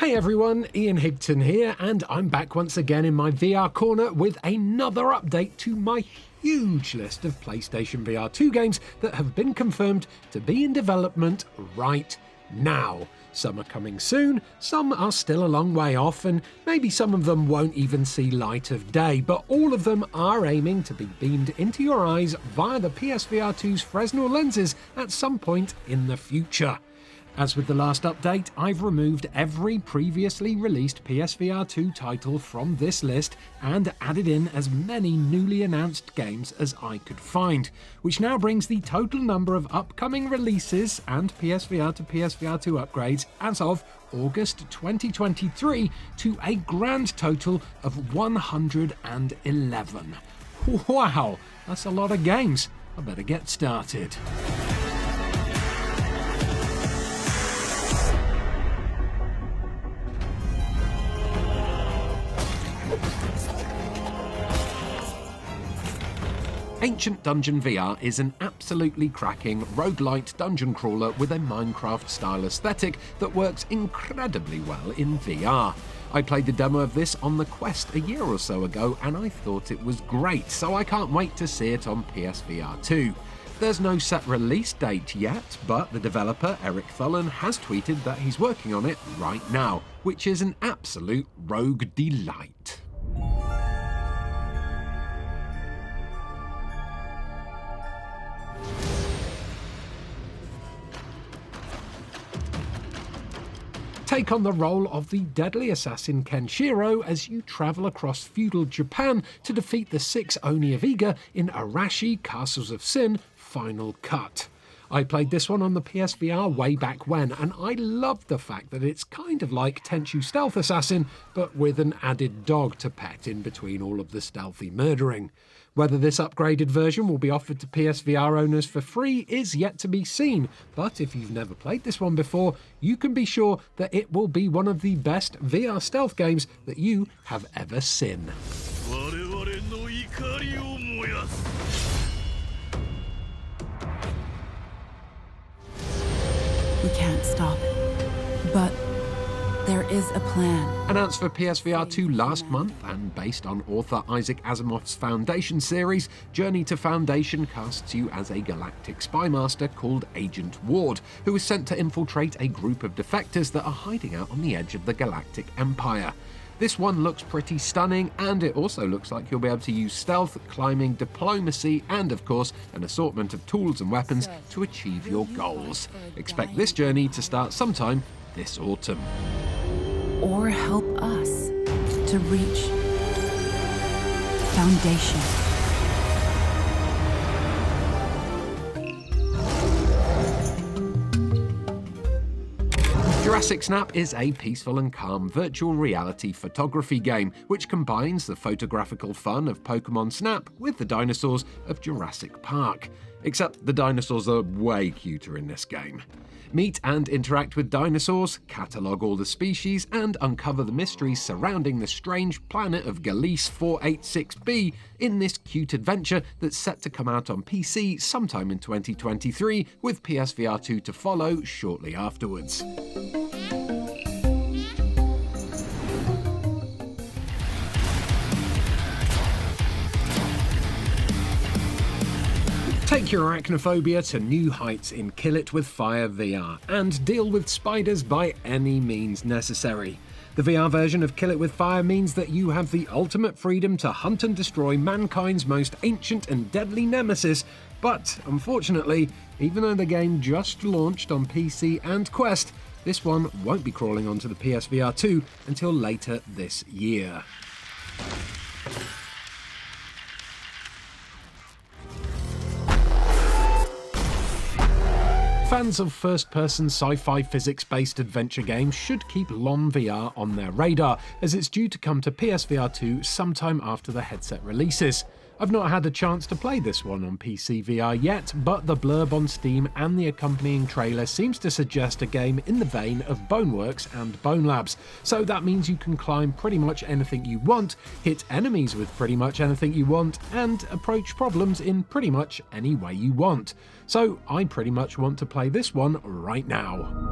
Hey everyone, Ian Higton here, and I'm back once again in my VR corner with another update to my huge list of PlayStation VR 2 games that have been confirmed to be in development right now. Some are coming soon, some are still a long way off, and maybe some of them won't even see light of day, but all of them are aiming to be beamed into your eyes via the PSVR 2's Fresnel lenses at some point in the future. As with the last update, I've removed every previously released PSVR 2 title from this list and added in as many newly announced games as I could find, which now brings the total number of upcoming releases and PSVR to PSVR 2 upgrades as of August 2023 to a grand total of 111. Wow, that's a lot of games. I better get started. Ancient Dungeon VR is an absolutely cracking roguelite dungeon crawler with a Minecraft-style aesthetic that works incredibly well in VR. I played the demo of this on the Quest a year or so ago and I thought it was great, so I can't wait to see it on PSVR 2. There's no set release date yet, but the developer, Eric Thullen, has tweeted that he's working on it right now, which is an absolute rogue delight. Take on the role of the deadly assassin Kenshiro as you travel across feudal Japan to defeat the 6 Oni of Iga in Arashi Castles of Sin Final Cut. I played this one on the PSVR way back when, and I loved the fact that it's kind of like Tenchu Stealth Assassin, but with an added dog to pet in between all of the stealthy murdering. Whether this upgraded version will be offered to PSVR owners for free is yet to be seen, but if you've never played this one before, you can be sure that it will be one of the best VR stealth games that you have ever seen. We can't stop it, but there is a plan. Announced for PSVR 2 last month and based on author Isaac Asimov's Foundation series, Journey to Foundation casts you as a galactic spy master called Agent Ward, who is sent to infiltrate a group of defectors that are hiding out on the edge of the Galactic Empire. This one looks pretty stunning, and it also looks like you'll be able to use stealth, climbing, diplomacy, and of course an assortment of tools and weapons to achieve your goals. Expect this journey to start sometime this autumn. Or help us to reach Foundation. Jurassic Snap is a peaceful and calm virtual reality photography game which combines the photographical fun of Pokemon Snap with the dinosaurs of Jurassic Park. Except the dinosaurs are way cuter in this game. Meet and interact with dinosaurs, catalogue all the species, and uncover the mysteries surrounding the strange planet of Galise 486b in this cute adventure that's set to come out on PC sometime in 2023, with PSVR 2 to follow shortly afterwards. Take your arachnophobia to new heights in Kill It With Fire VR, and deal with spiders by any means necessary. The VR version of Kill It With Fire means that you have the ultimate freedom to hunt and destroy mankind's most ancient and deadly nemesis, but unfortunately, even though the game just launched on PC and Quest, this one won't be crawling onto the PSVR 2 until later this year. Fans of first-person sci-fi physics-based adventure games should keep Lonn VR on their radar, as it's due to come to PSVR 2 sometime after the headset releases. I've not had a chance to play this one on PC VR yet, but the blurb on Steam and the accompanying trailer seems to suggest a game in the vein of Boneworks and Bone Labs. So that means you can climb pretty much anything you want, hit enemies with pretty much anything you want, and approach problems in pretty much any way you want. So I pretty much want to play this one right now.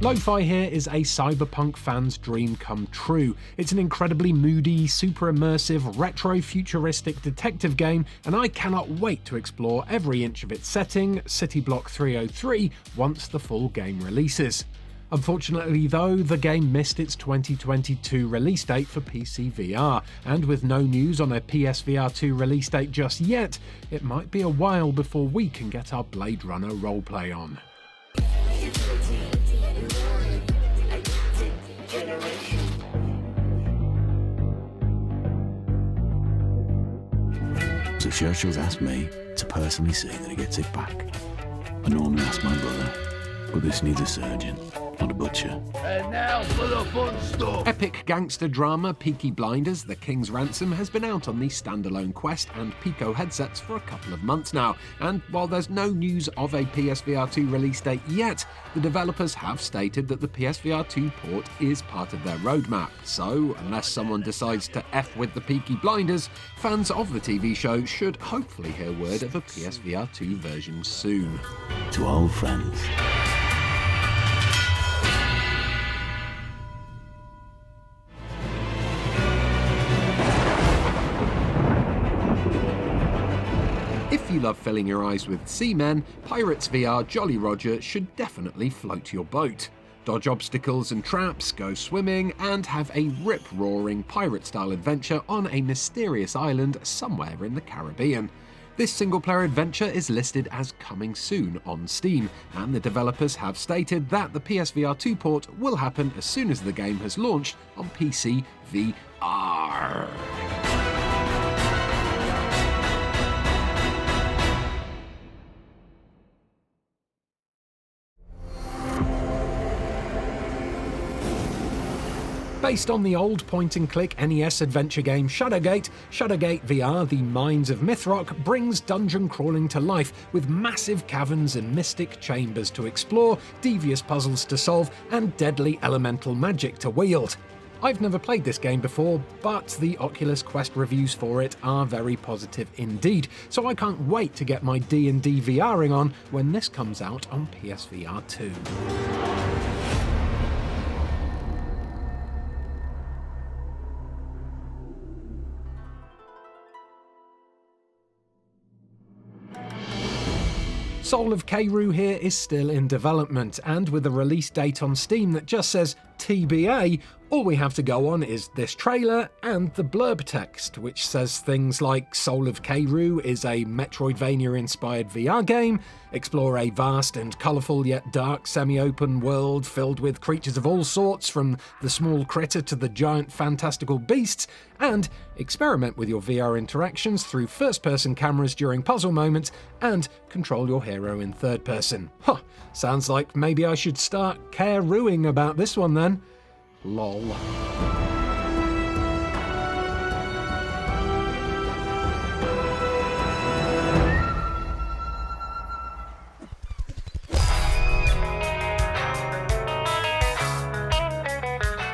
Lo-fi here is a cyberpunk fan's dream come true. It's an incredibly moody, super immersive, retro-futuristic detective game, and I cannot wait to explore every inch of its setting, City Block 303, once the full game releases. Unfortunately though, the game missed its 2022 release date for PC VR, and with no news on a PSVR2 release date just yet, it might be a while before we can get our Blade Runner roleplay on. So Churchill's asked me to personally see that he gets it back. I normally ask my brother, but this needs a surgeon, not a butcher. And now for the fun stuff! Epic gangster drama Peaky Blinders, The King's Ransom has been out on the standalone Quest and Pico headsets for a couple of months now, and while there's no news of a PSVR2 release date yet, the developers have stated that the PSVR2 port is part of their roadmap, so unless someone decides to F with the Peaky Blinders, fans of the TV show should hopefully hear word of a PSVR2 version soon. To old friends. If you love filling your eyes with seamen, Pirates VR Jolly Roger should definitely float your boat. Dodge obstacles and traps, go swimming, and have a rip-roaring pirate-style adventure on a mysterious island somewhere in the Caribbean. This single-player adventure is listed as coming soon on Steam, and the developers have stated that the PSVR2 port will happen as soon as the game has launched on PC VR. Based on the old point-and-click NES adventure game Shadowgate, Shadowgate VR The Mines of Mythrok brings dungeon crawling to life with massive caverns and mystic chambers to explore, devious puzzles to solve, and deadly elemental magic to wield. I've never played this game before, but the Oculus Quest reviews for it are very positive indeed, so I can't wait to get my D&D VRing on when this comes out on PSVR 2. Soul of Kaeru here is still in development, and with a release date on Steam that just says TBA, all we have to go on is this trailer and the blurb text, which says things like Soul of Kaeru is a Metroidvania-inspired VR game, explore a vast and colourful yet dark semi-open world filled with creatures of all sorts from the small critter to the giant fantastical beasts, and experiment with your VR interactions through first-person cameras during puzzle moments, and control your hero in third person. Huh, sounds like maybe I should start Kaeruing about this one then. Lol.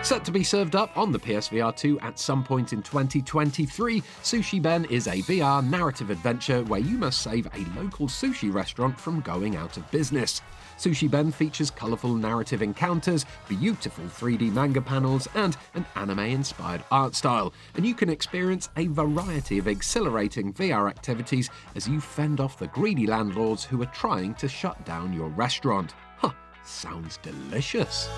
Set to be served up on the PSVR 2 at some point in 2023, Sushi Ben is a VR narrative adventure where you must save a local sushi restaurant from going out of business. Sushi Ben features colourful narrative encounters, beautiful 3D manga panels, and an anime-inspired art style, and you can experience a variety of exhilarating VR activities as you fend off the greedy landlords who are trying to shut down your restaurant. Huh, sounds delicious.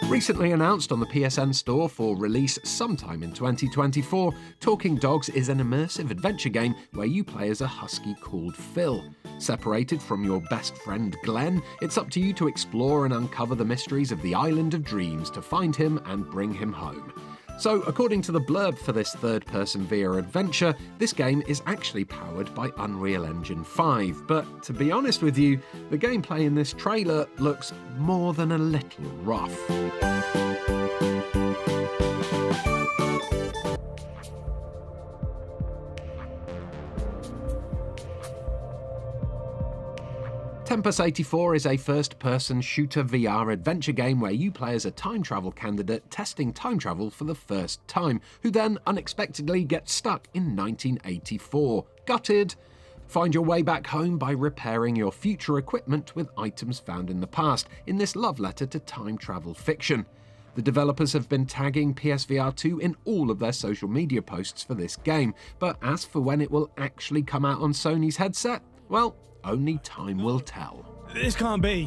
Recently announced on the PSN Store for release sometime in 2024, Talking Dogs is an immersive adventure game where you play as a husky called Phil. Separated from your best friend Glenn, it's up to you to explore and uncover the mysteries of the Island of Dreams to find him and bring him home. So, according to the blurb for this third-person VR adventure, this game is actually powered by Unreal Engine 5, but to be honest with you, the gameplay in this trailer looks more than a little rough. Tempus 84 is a first-person shooter VR adventure game where you play as a time travel candidate testing time travel for the first time, who then unexpectedly gets stuck in 1984. Gutted! Find your way back home by repairing your future equipment with items found in the past, in this love letter to time travel fiction. The developers have been tagging PSVR2 in all of their social media posts for this game, but as for when it will actually come out on Sony's headset, well, only time will tell. This can't be.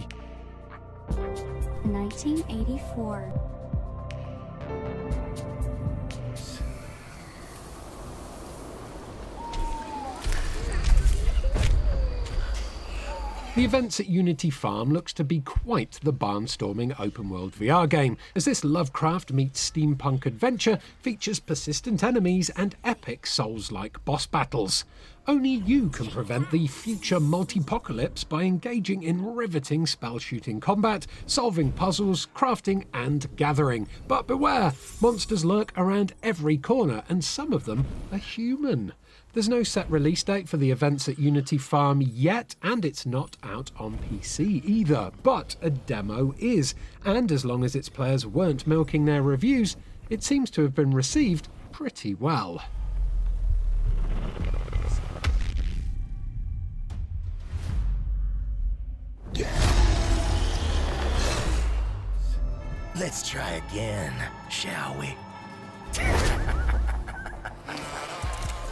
1984. The events at Unity Farm looks to be quite the barnstorming open-world VR game, as this Lovecraft meets steampunk adventure features persistent enemies and epic Souls-like boss battles. Only you can prevent the future multi-pocalypse by engaging in riveting spell-shooting combat, solving puzzles, crafting and gathering. But beware, monsters lurk around every corner and some of them are human. There's no set release date for the events at Unity Farm yet, and it's not out on PC either, but a demo is, and as long as its players weren't milking their reviews, it seems to have been received pretty well. Let's try again, shall we?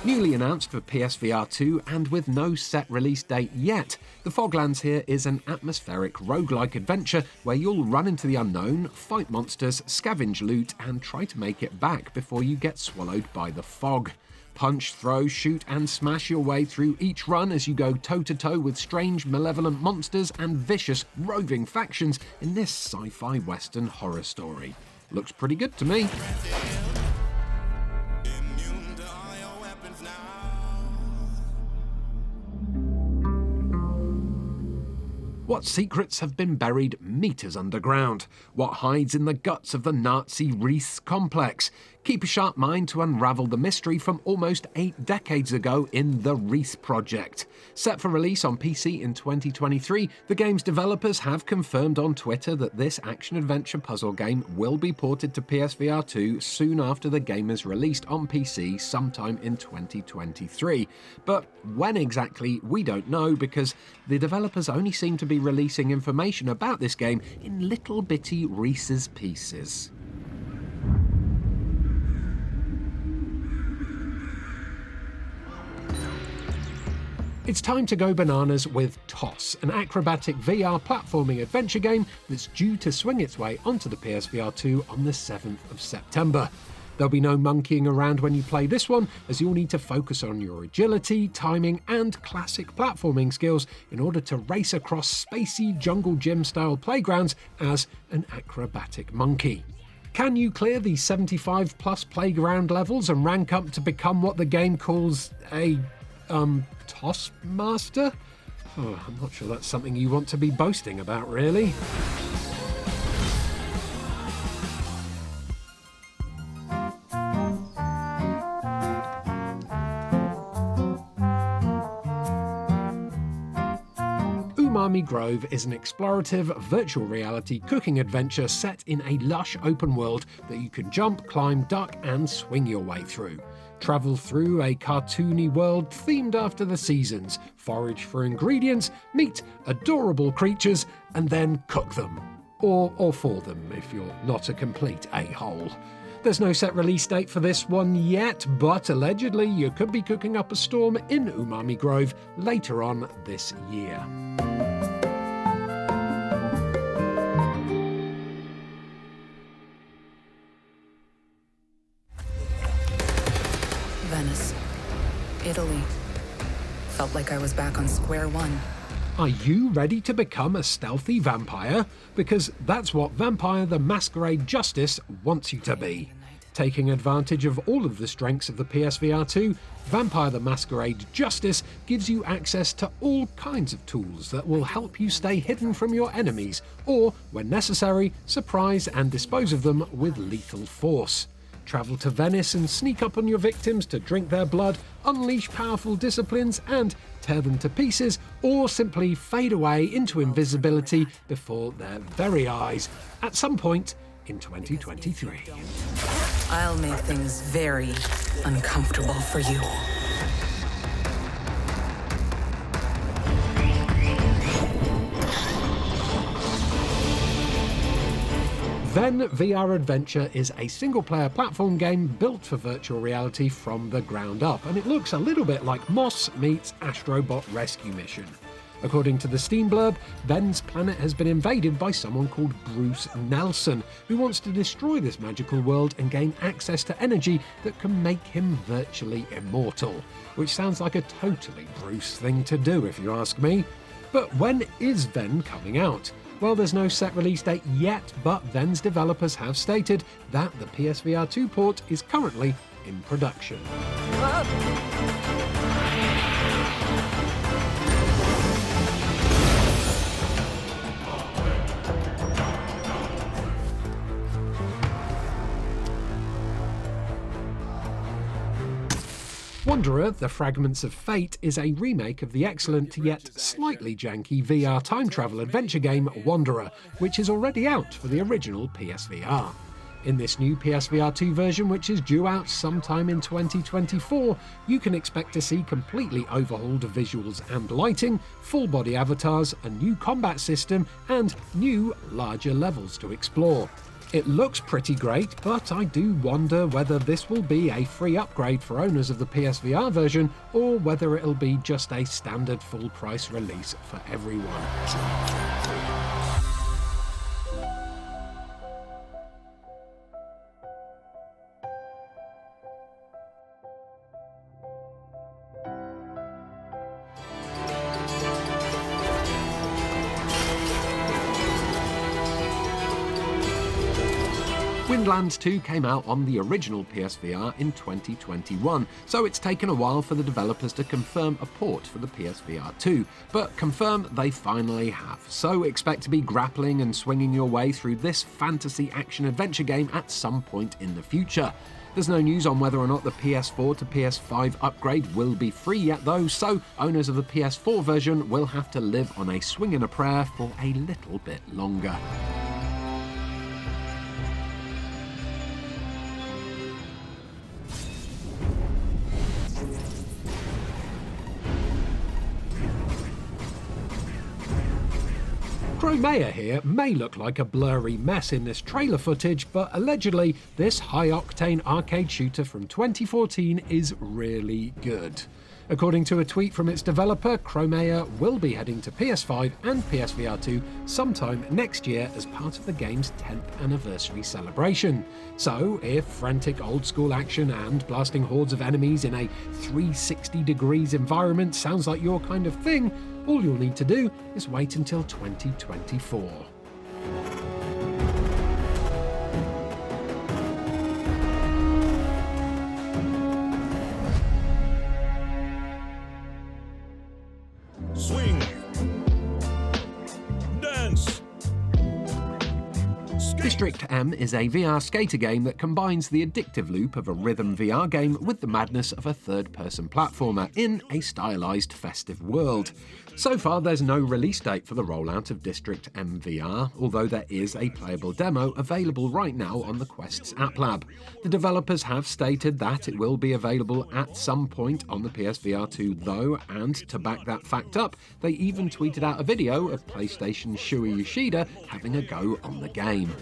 Newly announced for PSVR2 and with no set release date yet, the Foglands here is an atmospheric roguelike adventure where you'll run into the unknown, fight monsters, scavenge loot and try to make it back before you get swallowed by the fog. Punch, throw, shoot and smash your way through each run as you go toe-to-toe with strange, malevolent monsters and vicious, roving factions in this sci-fi western horror story. Looks pretty good to me. What secrets have been buried meters underground? What hides in the guts of the Nazi Riese complex? Keep a sharp mind to unravel the mystery from almost 8 decades ago in the Riese Project. Set for release on PC in 2023, the game's developers have confirmed on Twitter that this action-adventure puzzle game will be ported to PSVR 2 soon after the game is released on PC sometime in 2023. But when exactly, we don't know, because the developers only seem to be releasing information about this game in little bitty Reese's Pieces. It's time to go bananas with Toss, an acrobatic VR platforming adventure game that's due to swing its way onto the PSVR 2 on the 7th of September. There'll be no monkeying around when you play this one, as you'll need to focus on your agility, timing and classic platforming skills in order to race across spacey jungle gym style playgrounds as an acrobatic monkey. Can you clear the 75 plus playground levels and rank up to become what the game calls a Toss Master? Oh, I'm not sure that's something you want to be boasting about, really. Umami Grove is an explorative, virtual reality cooking adventure set in a lush open world that you can jump, climb, duck and swing your way through. Travel through a cartoony world themed after the seasons, forage for ingredients, meet adorable creatures, and then cook them. Or for them, if you're not a complete a-hole. There's no set release date for this one yet, but allegedly you could be cooking up a storm in Umami Grove later on this year. Venice, Italy. Felt like I was back on square one. Are you ready to become a stealthy vampire? Because that's what Vampire the Masquerade Justice wants you to be. Taking advantage of all of the strengths of the PSVR 2, Vampire the Masquerade Justice gives you access to all kinds of tools that will help you stay hidden from your enemies, or, when necessary, surprise and dispose of them with lethal force. travel to Venice and sneak up on your victims to drink their blood, unleash powerful disciplines and tear them to pieces, or simply fade away into invisibility before their very eyes at some point in 2023. I'll make things very uncomfortable for you. Ven VR Adventure is a single-player platform game built for virtual reality from the ground up, and it looks a little bit like Moss meets Astrobot Rescue Mission. According to the Steam blurb, Ven's planet has been invaded by someone called Bruce Nelson, who wants to destroy this magical world and gain access to energy that can make him virtually immortal, which sounds like a totally Bruce thing to do if you ask me. But when is Ven coming out? Well, there's no set release date yet, but Ven's developers have stated that the PSVR2 port is currently in production. Wanderer, The Fragments of Fate is a remake of the excellent yet slightly janky VR time travel adventure game Wanderer, which is already out for the original PSVR. In this new PSVR2 version, which is due out sometime in 2024, you can expect to see completely overhauled visuals and lighting, full-body avatars, a new combat system, and new, larger levels to explore. It looks pretty great, but I do wonder whether this will be a free upgrade for owners of the PSVR version, or whether it'll be just a standard full-price release for everyone. Windlands 2 came out on the original PSVR in 2021, so it's taken a while for the developers to confirm a port for the PSVR 2, but confirm they finally have, so expect to be grappling and swinging your way through this fantasy action-adventure game at some point in the future. There's no news on whether or not the PS4 to PS5 upgrade will be free yet though, so owners of the PS4 version will have to live on a swing and a prayer for a little bit longer. Chromea here may look like a blurry mess in this trailer footage, but allegedly this high-octane arcade shooter from 2014 is really good. According to a tweet from its developer, Chromea will be heading to PS5 and PSVR2 sometime next year as part of the game's 10th anniversary celebration. So, if frantic old-school action and blasting hordes of enemies in a 360 degrees environment sounds like your kind of thing, all you'll need to do is wait until 2024. Swing. Dance. District M is a VR skater game that combines the addictive loop of a rhythm VR game with the madness of a third-person platformer in a stylized festive world. So far, there's no release date for the rollout of District M VR, although there is a playable demo available right now on the Quest's App Lab. The developers have stated that it will be available at some point on the PSVR 2 though, and to back that fact up, they even tweeted out a video of PlayStation's Shuei Yoshida having a go on the game.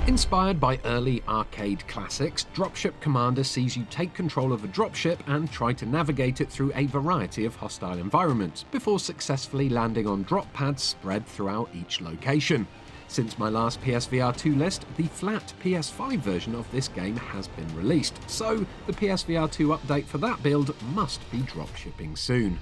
Inspired by early arcade classics, Dropship Commander sees you take control of a dropship and try to navigate it through a variety of hostile environments, before successfully landing on drop pads spread throughout each location. Since my last PSVR 2 list, the flat PS5 version of this game has been released, so the PSVR 2 update for that build must be dropshipping soon.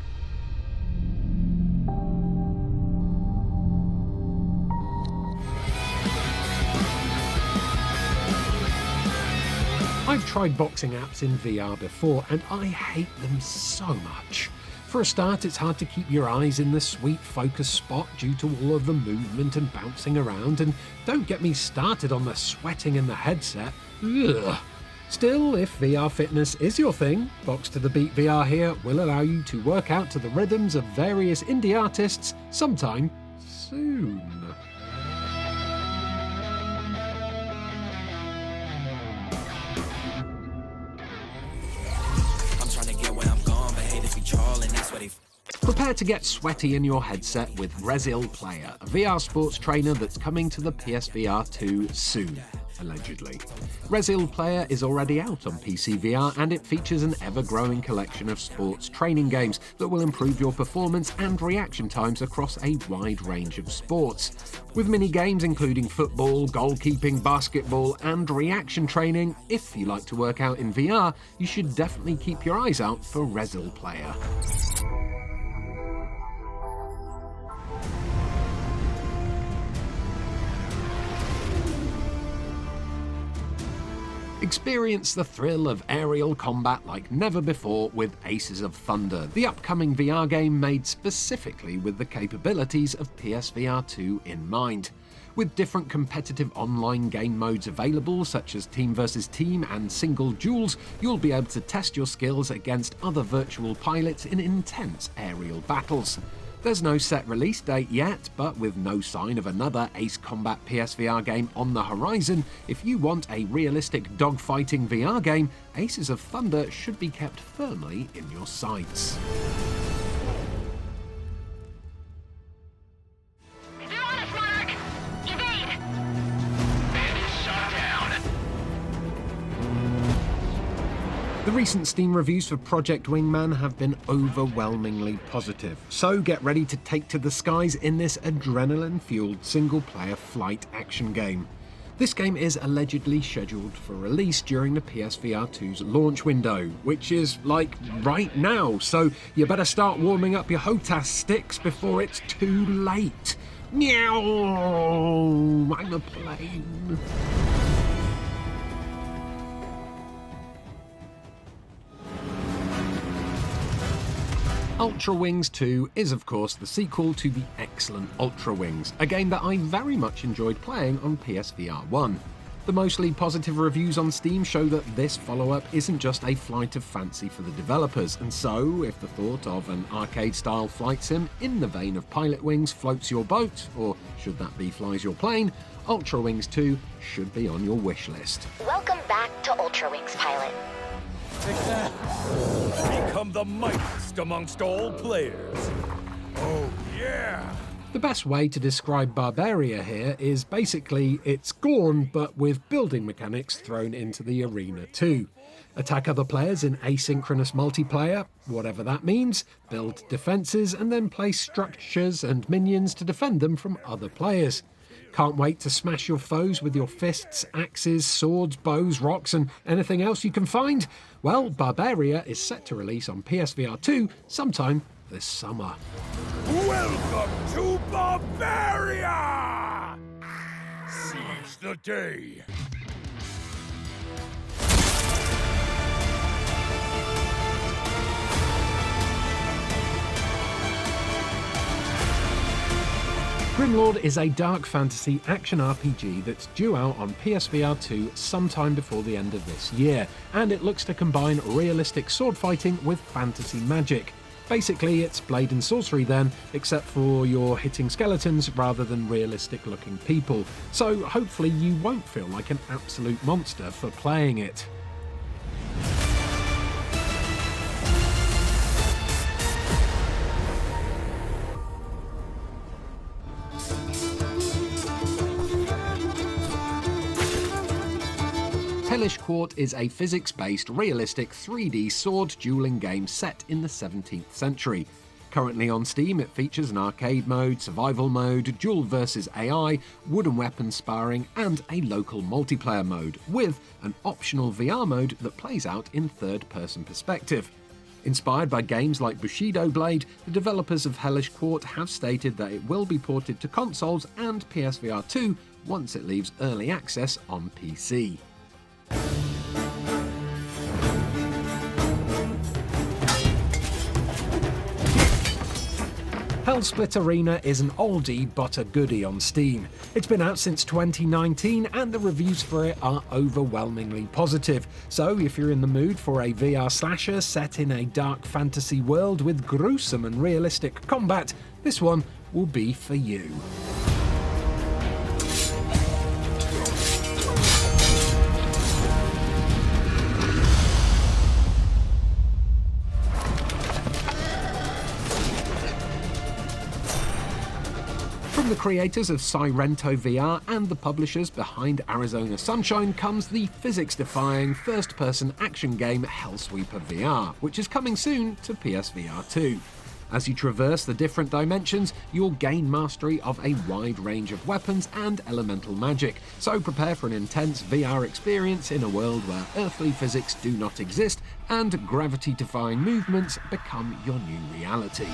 I've tried boxing apps in VR before, and I hate them so much. For a start, it's hard to keep your eyes in the sweet focus spot due to all of the movement and bouncing around, and don't get me started on the sweating in the headset. Ugh. Still, if VR fitness is your thing, Box to the Beat VR here will allow you to work out to the rhythms of various indie artists sometime soon. Prepare to get sweaty in your headset with Rezzil Player, a VR sports trainer that's coming to the PSVR2 soon, allegedly. Rezzil Player is already out on PC VR, and it features an ever-growing collection of sports training games that will improve your performance and reaction times across a wide range of sports. With mini-games including football, goalkeeping, basketball and reaction training, if you like to work out in VR, you should definitely keep your eyes out for Rezzil Player. Experience the thrill of aerial combat like never before with Aces of Thunder, the upcoming VR game made specifically with the capabilities of PSVR2 in mind. With different competitive online game modes available, such as team versus team and single duels, you'll be able to test your skills against other virtual pilots in intense aerial battles. There's no set release date yet, but with no sign of another Ace Combat PSVR game on the horizon, if you want a realistic dogfighting VR game, Aces of Thunder should be kept firmly in your sights. The recent Steam reviews for Project Wingman have been overwhelmingly positive, so get ready to take to the skies in this adrenaline-fueled single-player flight action game. This game is allegedly scheduled for release during the PSVR2's launch window, which is like right now, so you better start warming up your HOTAS sticks before it's too late. Meow! I'm a plane. Ultra Wings 2 is of course the sequel to the excellent Ultra Wings, a game that I very much enjoyed playing on PSVR 1. The mostly positive reviews on Steam show that this follow-up isn't just a flight of fancy for the developers, and so if the thought of an arcade-style flight sim in the vein of Pilot Wings floats your boat, or should that be flies your plane, Ultra Wings 2 should be on your wish list. Welcome back to Ultra Wings, pilot. Become the mightiest amongst all players. Oh, yeah! The best way to describe Barbaria here is basically it's Gorn, but with building mechanics thrown into the arena too. Attack other players in asynchronous multiplayer, whatever that means, build defences and then place structures and minions to defend them from other players. Can't wait to smash your foes with your fists, axes, swords, bows, rocks and anything else you can find? Well, Barbaria is set to release on PSVR 2 sometime this summer. Welcome to Barbaria! Seize the day! Grimlord is a dark fantasy action RPG that's due out on PSVR 2 sometime before the end of this year, and it looks to combine realistic sword fighting with fantasy magic. Basically, it's blade and sorcery then, except for you're hitting skeletons rather than realistic looking people, so hopefully you won't feel like an absolute monster for playing it. Hellish Quart is a physics-based, realistic 3D sword dueling game set in the 17th century. Currently on Steam, it features an arcade mode, survival mode, duel versus AI, wooden weapon sparring, and a local multiplayer mode, with an optional VR mode that plays out in third-person perspective. Inspired by games like Bushido Blade, the developers of Hellish Quart have stated that it will be ported to consoles and PSVR 2 once it leaves early access on PC. Hellssplit Arena is an oldie but a goodie on Steam. It's been out since 2019 and the reviews for it are overwhelmingly positive. So if you're in the mood for a VR slasher set in a dark fantasy world with gruesome and realistic combat, this one will be for you. From the creators of Sirento VR and the publishers behind Arizona Sunshine comes the physics-defying first-person action game Hellsweeper VR, which is coming soon to PSVR2. As you traverse the different dimensions, you'll gain mastery of a wide range of weapons and elemental magic, so prepare for an intense VR experience in a world where earthly physics do not exist and gravity-defying movements become your new reality.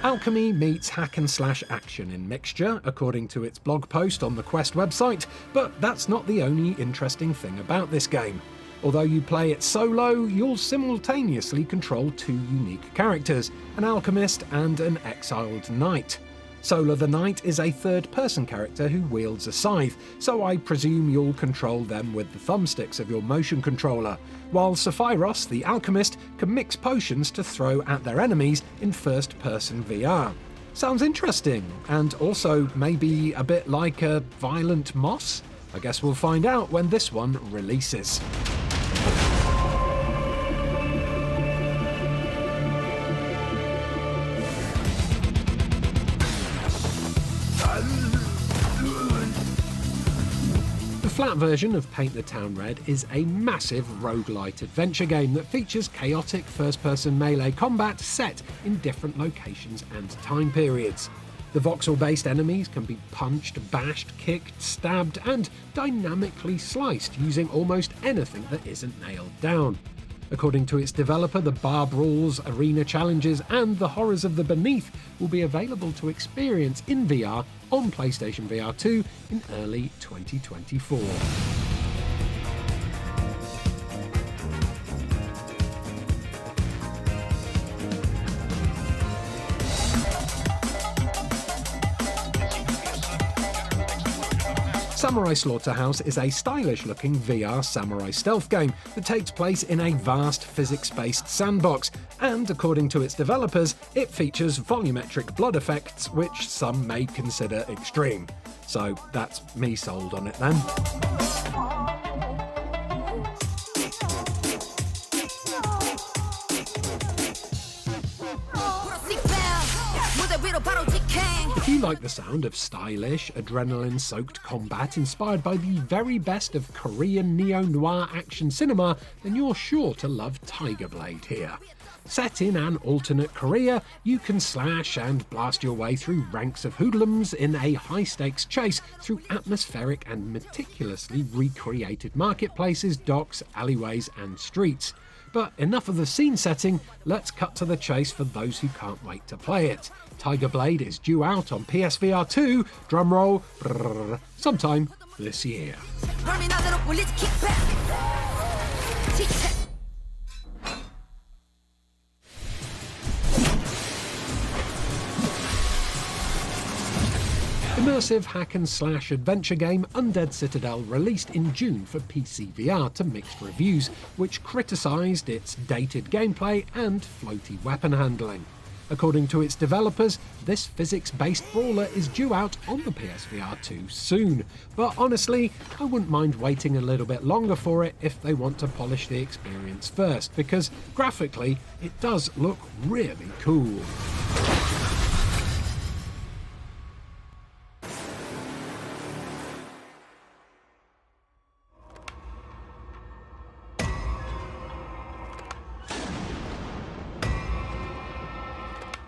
Alchemy meets hack-and-slash action in mixture, according to its blog post on the Quest website, but that's not the only interesting thing about this game. Although you play it solo, you'll simultaneously control two unique characters, an alchemist and an exiled knight. Sola the Knight is a third-person character who wields a scythe, so I presume you'll control them with the thumbsticks of your motion controller, while Sephiros, the alchemist, can mix potions to throw at their enemies in first-person VR. Sounds interesting, and also maybe a bit like a violent moss? I guess we'll find out when this one releases. The flat version of Paint the Town Red is a massive roguelite adventure game that features chaotic first-person melee combat set in different locations and time periods. The voxel-based enemies can be punched, bashed, kicked, stabbed, and dynamically sliced using almost anything that isn't nailed down. According to its developer, the bar brawls, arena challenges, and the horrors of the beneath will be available to experience in VR on PlayStation VR 2 in early 2024. Samurai Slaughterhouse is a stylish-looking VR samurai stealth game that takes place in a vast physics-based sandbox, and according to its developers, it features volumetric blood effects which some may consider extreme. So that's me sold on it then. If you like the sound of stylish, adrenaline-soaked combat inspired by the very best of Korean neo-noir action cinema, then you're sure to love Tiger Blade here. Set in an alternate Korea, you can slash and blast your way through ranks of hoodlums in a high-stakes chase through atmospheric and meticulously recreated marketplaces, docks, alleyways and streets. But enough of the scene setting, let's cut to the chase for those who can't wait to play it. Tiger Blade is due out on PSVR 2, drumroll, sometime this year. Immersive hack-and-slash adventure game Undead Citadel released in June for PC VR to mixed reviews, which criticised its dated gameplay and floaty weapon handling. According to its developers, this physics-based brawler is due out on the PSVR 2 soon, but honestly, I wouldn't mind waiting a little bit longer for it if they want to polish the experience first, because graphically, it does look really cool.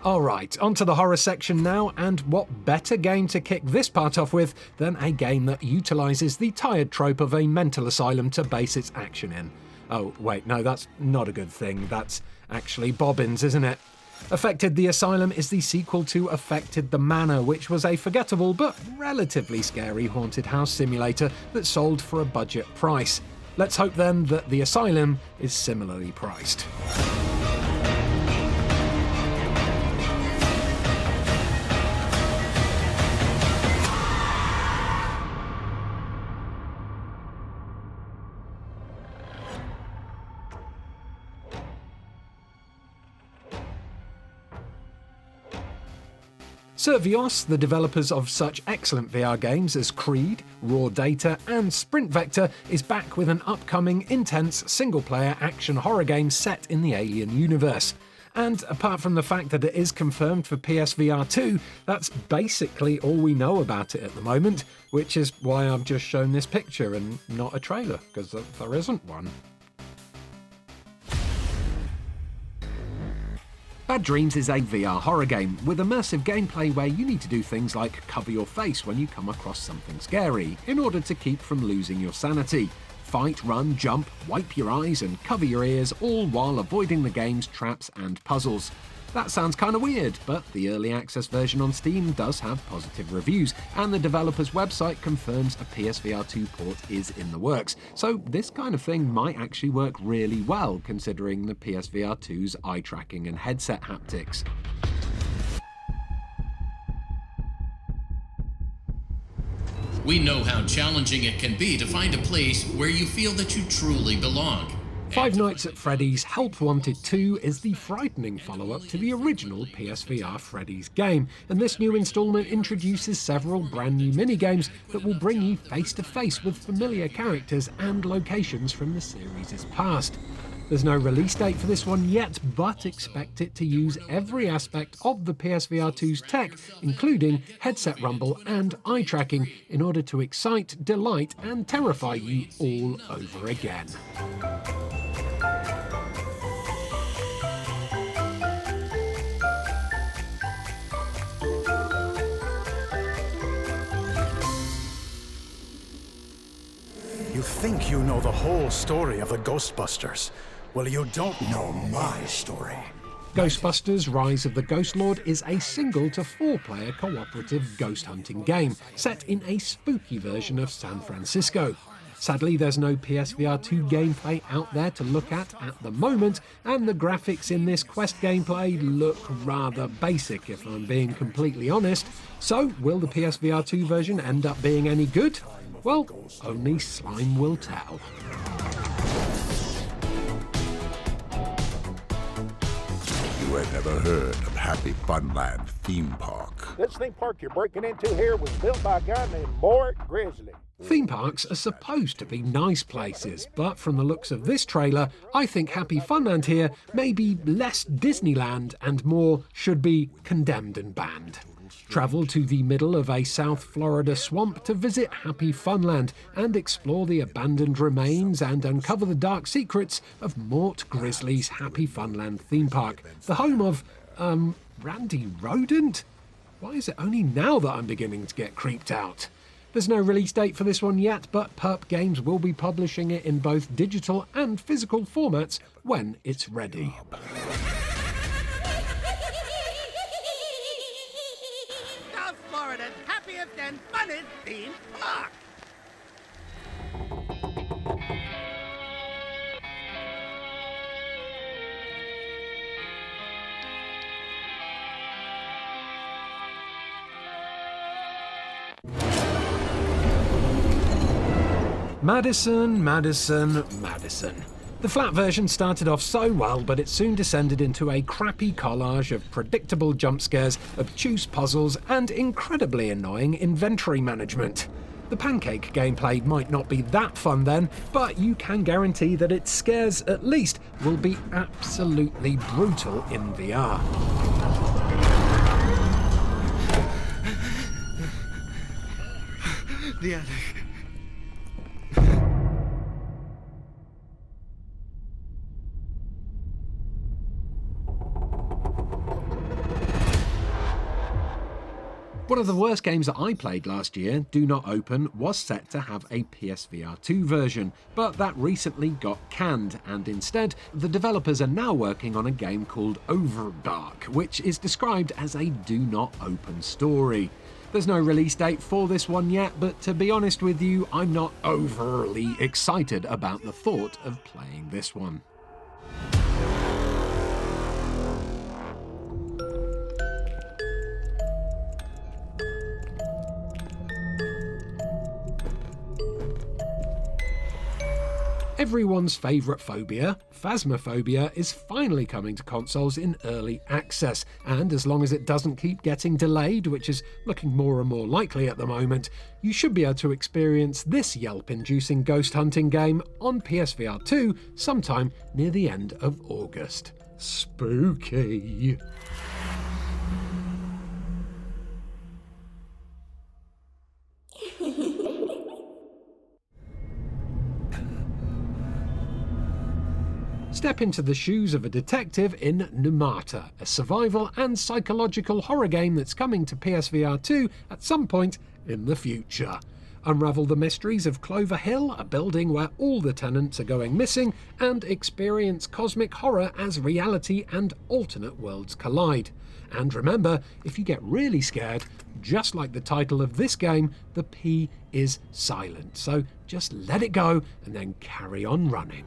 Alright, onto the horror section now, and what better game to kick this part off with than a game that utilises the tired trope of a mental asylum to base its action in. Oh, wait, no, that's not a good thing. That's actually Bobbins, isn't it? Affected the Asylum is the sequel to Affected the Manor, which was a forgettable but relatively scary haunted house simulator that sold for a budget price. Let's hope then that the Asylum is similarly priced. Survios, the developers of such excellent VR games as Creed, Raw Data, and Sprint Vector, is back with an upcoming, intense, single-player action horror game set in the Alien universe. And apart from the fact that it is confirmed for PSVR2, that's basically all we know about it at the moment, which is why I've just shown this picture and not a trailer, because there isn't one. Bad Dreams is a VR horror game with immersive gameplay where you need to do things like cover your face when you come across something scary in order to keep from losing your sanity. Fight, run, jump, wipe your eyes and cover your ears, all while avoiding the game's traps and puzzles. That sounds kinda weird, but the early access version on Steam does have positive reviews, and the developer's website confirms a PSVR2 port is in the works. So this kind of thing might actually work really well, considering the PSVR2's eye tracking and headset haptics. We know how challenging it can be to find a place where you feel that you truly belong. Five Nights at Freddy's Help Wanted 2 is the frightening follow-up to the original PSVR Freddy's game, and this new installment introduces several brand new minigames that will bring you face-to-face with familiar characters and locations from the series' past. There's no release date for this one yet, but expect it to use every aspect of the PSVR2's tech, including headset rumble and eye tracking, in order to excite, delight, and terrify you all over again. You think you know the whole story of the Ghostbusters. Well, you don't know my story. Ghostbusters Rise of the Ghost Lord is a single to four-player cooperative ghost hunting game set in a spooky version of San Francisco. Sadly, there's no PSVR2 gameplay out there to look at the moment, and the graphics in this Quest gameplay look rather basic, if I'm being completely honest. So, will the PSVR2 version end up being any good? Well, only Slime will tell. You had never heard of Happy Funland Theme Park. This theme park you're breaking into here was built by a guy named Mort Grizzly. Theme parks are supposed to be nice places, but from the looks of this trailer, I think Happy Funland here may be less Disneyland and more should be condemned and banned. Travel to the middle of a South Florida swamp to visit Happy Funland and explore the abandoned remains and uncover the dark secrets of Mort Grizzly's Happy Funland theme park, the home of, Randy Rodent? Why is it only now that I'm beginning to get creeped out? There's no release date for this one yet, but Perp Games will be publishing it in both digital and physical formats when it's ready. South Florida's happiest and funnest theme park! Madison, Madison, Madison. The flat version started off so well, but it soon descended into a crappy collage of predictable jump scares, obtuse puzzles, and incredibly annoying inventory management. The pancake gameplay might not be that fun then, but you can guarantee that its scares, at least, will be absolutely brutal in VR. The attic. What One of the worst games that I played last year, Do Not Open, was set to have a PSVR2 version, but that recently got canned, and instead, the developers are now working on a game called Overdark, which is described as a Do Not Open story. There's no release date for this one yet, but to be honest with you, I'm not overly excited about the thought of playing this one. Everyone's favourite phobia, Phasmophobia, is finally coming to consoles in early access, and as long as it doesn't keep getting delayed, which is looking more and more likely at the moment, you should be able to experience this Yelp-inducing ghost hunting game on PSVR 2 sometime near the end of August. Spooky! Step into the shoes of a detective in Pneumata, a survival and psychological horror game that's coming to PSVR 2 at some point in the future. Unravel the mysteries of Clover Hill, a building where all the tenants are going missing, and experience cosmic horror as reality and alternate worlds collide. And remember, if you get really scared, just like the title of this game, the P is silent. So just let it go and then carry on running.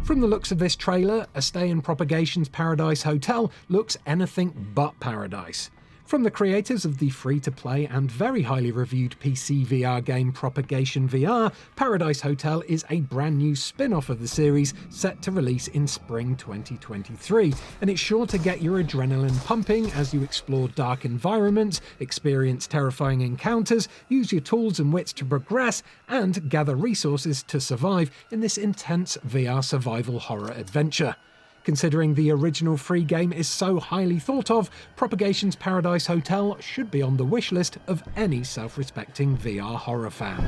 From the looks of this trailer, a stay in Propagation's Paradise Hotel looks anything but paradise. From the creators of the free-to-play and very highly reviewed PC VR game Propagation VR, Paradise Hotel is a brand new spin-off of the series set to release in spring 2023, and it's sure to get your adrenaline pumping as you explore dark environments, experience terrifying encounters, use your tools and wits to progress, and gather resources to survive in this intense VR survival horror adventure. Considering the original free game is so highly thought of, Propagation's Paradise Hotel should be on the wish list of any self-respecting VR horror fan.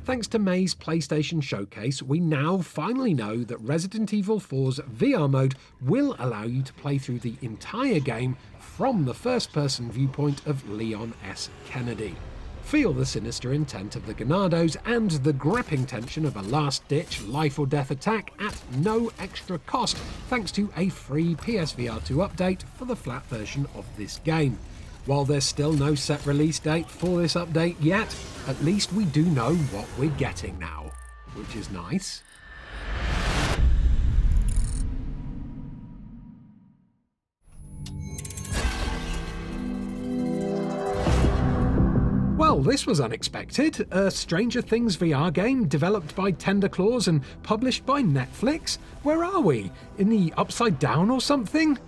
Thanks to May's PlayStation Showcase, we now finally know that Resident Evil 4's VR mode will allow you to play through the entire game from the first-person viewpoint of Leon S. Kennedy. Feel the sinister intent of the Ganados and the gripping tension of a last-ditch life-or-death attack at no extra cost, thanks to a free PSVR 2 update for the flat version of this game. While there's still no set release date for this update yet, at least we do know what we're getting now, which is nice. Well, this was unexpected. A Stranger Things VR game developed by Tender Claws and published by Netflix? Where are we? In the Upside Down or something?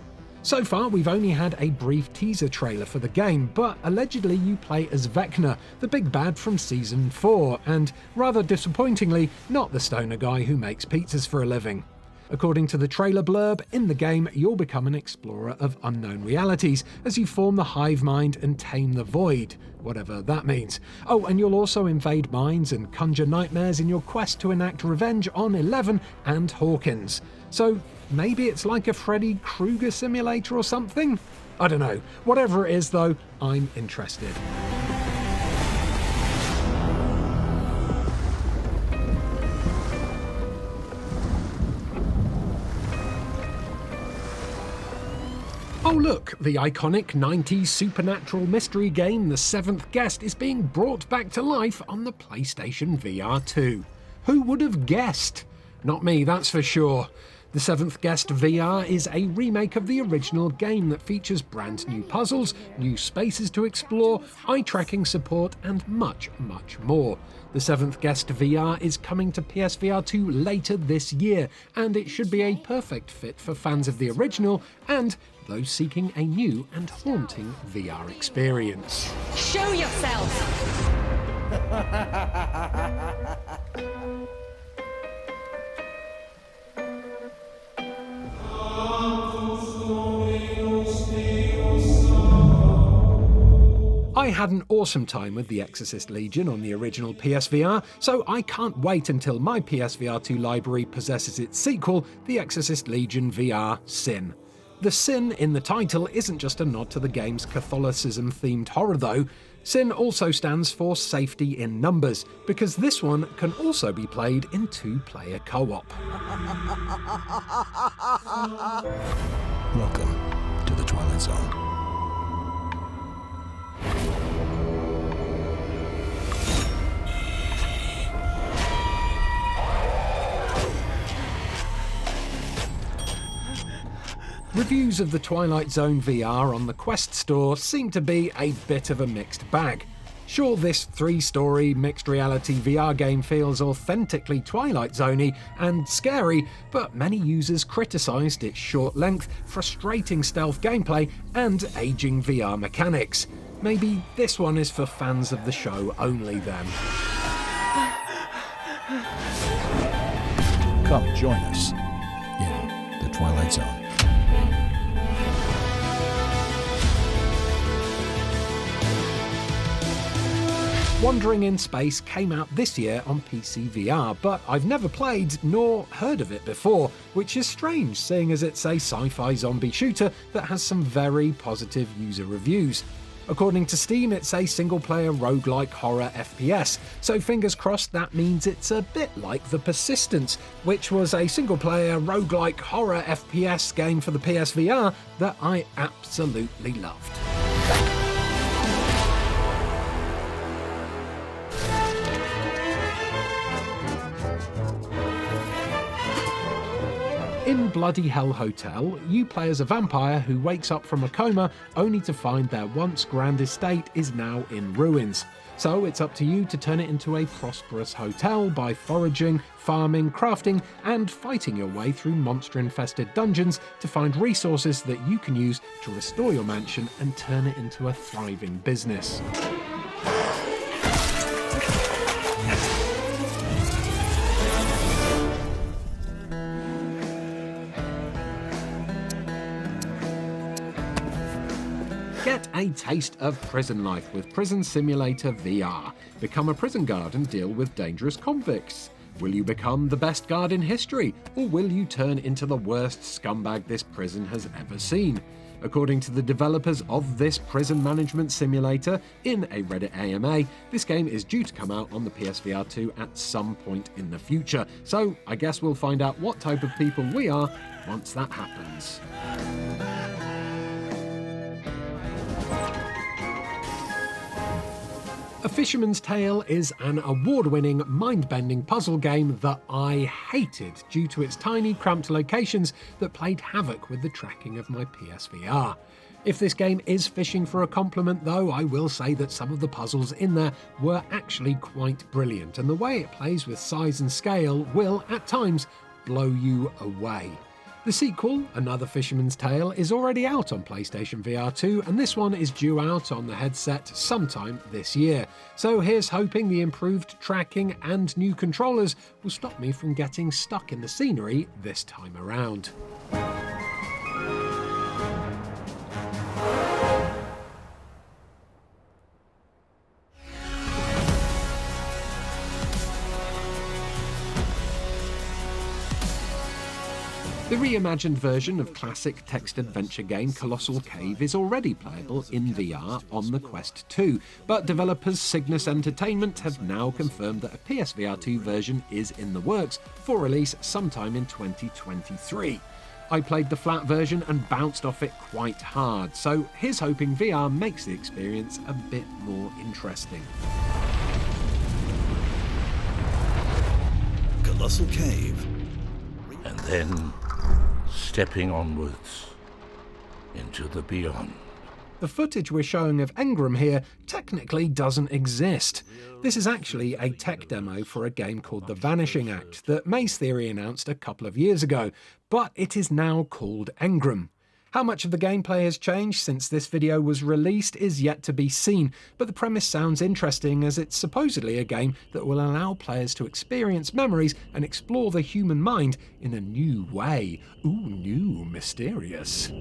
So far, we've only had a brief teaser trailer for the game, but allegedly you play as Vecna, the big bad from Season 4, and rather disappointingly, not the stoner guy who makes pizzas for a living. According to the trailer blurb, in the game you'll become an explorer of unknown realities as you form the hive mind and tame the void, whatever that means. Oh, and you'll also invade minds and conjure nightmares in your quest to enact revenge on Eleven and Hawkins. So maybe it's like a Freddy Krueger simulator or something? I don't know. Whatever it is though, I'm interested. Oh look, the iconic 90s supernatural mystery game The Seventh Guest is being brought back to life on the PlayStation VR 2. Who would have guessed? Not me, that's for sure. The Seventh Guest VR is a remake of the original game that features brand new puzzles, new spaces to explore, eye-tracking support, and much, much more. The Seventh Guest VR is coming to PSVR 2 later this year, and it should be a perfect fit for fans of the original and those seeking a new and haunting VR experience. Show yourself! I had an awesome time with the Exorcist Legion on the original PSVR, so I can't wait until my PSVR2 library possesses its sequel, the Exorcist Legion VR Sin. The Sin in the title isn't just a nod to the game's Catholicism-themed horror though. Sin also stands for safety in numbers, because this one can also be played in 2-player co-op. Welcome to the Twilight Zone. Reviews of the Twilight Zone VR on the Quest store seem to be a bit of a mixed bag. Sure, this 3-story mixed reality VR game feels authentically Twilight Zone-y and scary, but many users criticised its short length, frustrating stealth gameplay, and aging VR mechanics. Maybe this one is for fans of the show only then. Come join us in the Twilight Zone. Wandering in Space came out this year on PC VR, but I've never played nor heard of it before, which is strange seeing as it's a sci-fi zombie shooter that has some very positive user reviews. According to Steam, it's a single-player roguelike horror FPS, so fingers crossed that means it's a bit like The Persistence, which was a single-player roguelike horror FPS game for the PSVR that I absolutely loved. In Bloody Hell Hotel, you play as a vampire who wakes up from a coma only to find their once grand estate is now in ruins. So it's up to you to turn it into a prosperous hotel by foraging, farming, crafting, and fighting your way through monster-infested dungeons to find resources that you can use to restore your mansion and turn it into a thriving business. Get a taste of prison life with Prison Simulator VR. Become a prison guard and deal with dangerous convicts. Will you become the best guard in history, or will you turn into the worst scumbag this prison has ever seen? According to the developers of this prison management simulator in a Reddit AMA, this game is due to come out on the PSVR2 at some point in the future. So I guess we'll find out what type of people we are once that happens. A Fisherman's Tale is an award-winning, mind-bending puzzle game that I hated due to its tiny, cramped locations that played havoc with the tracking of my PSVR. If this game is fishing for a compliment though, I will say that some of the puzzles in there were actually quite brilliant, and the way it plays with size and scale will, at times, blow you away. The sequel, Another Fisherman's Tale, is already out on PlayStation VR 2, and this one is due out on the headset sometime this year. So here's hoping the improved tracking and new controllers will stop me from getting stuck in the scenery this time around. The reimagined version of classic text adventure game Colossal Cave is already playable in VR on the Quest 2, but developers Cygnus Entertainment have now confirmed that a PSVR 2 version is in the works for release sometime in 2023. I played the flat version and bounced off it quite hard, so here's hoping VR makes the experience a bit more interesting. Colossal Cave. And then stepping onwards into the beyond. The footage we're showing of Engram here technically doesn't exist. This is actually a tech demo for a game called The Vanishing Act that Maze Theory announced a couple of years ago, but it is now called Engram. How much of the gameplay has changed since this video was released is yet to be seen, but the premise sounds interesting as it's supposedly a game that will allow players to experience memories and explore the human mind in a new way. Ooh, new, mysterious.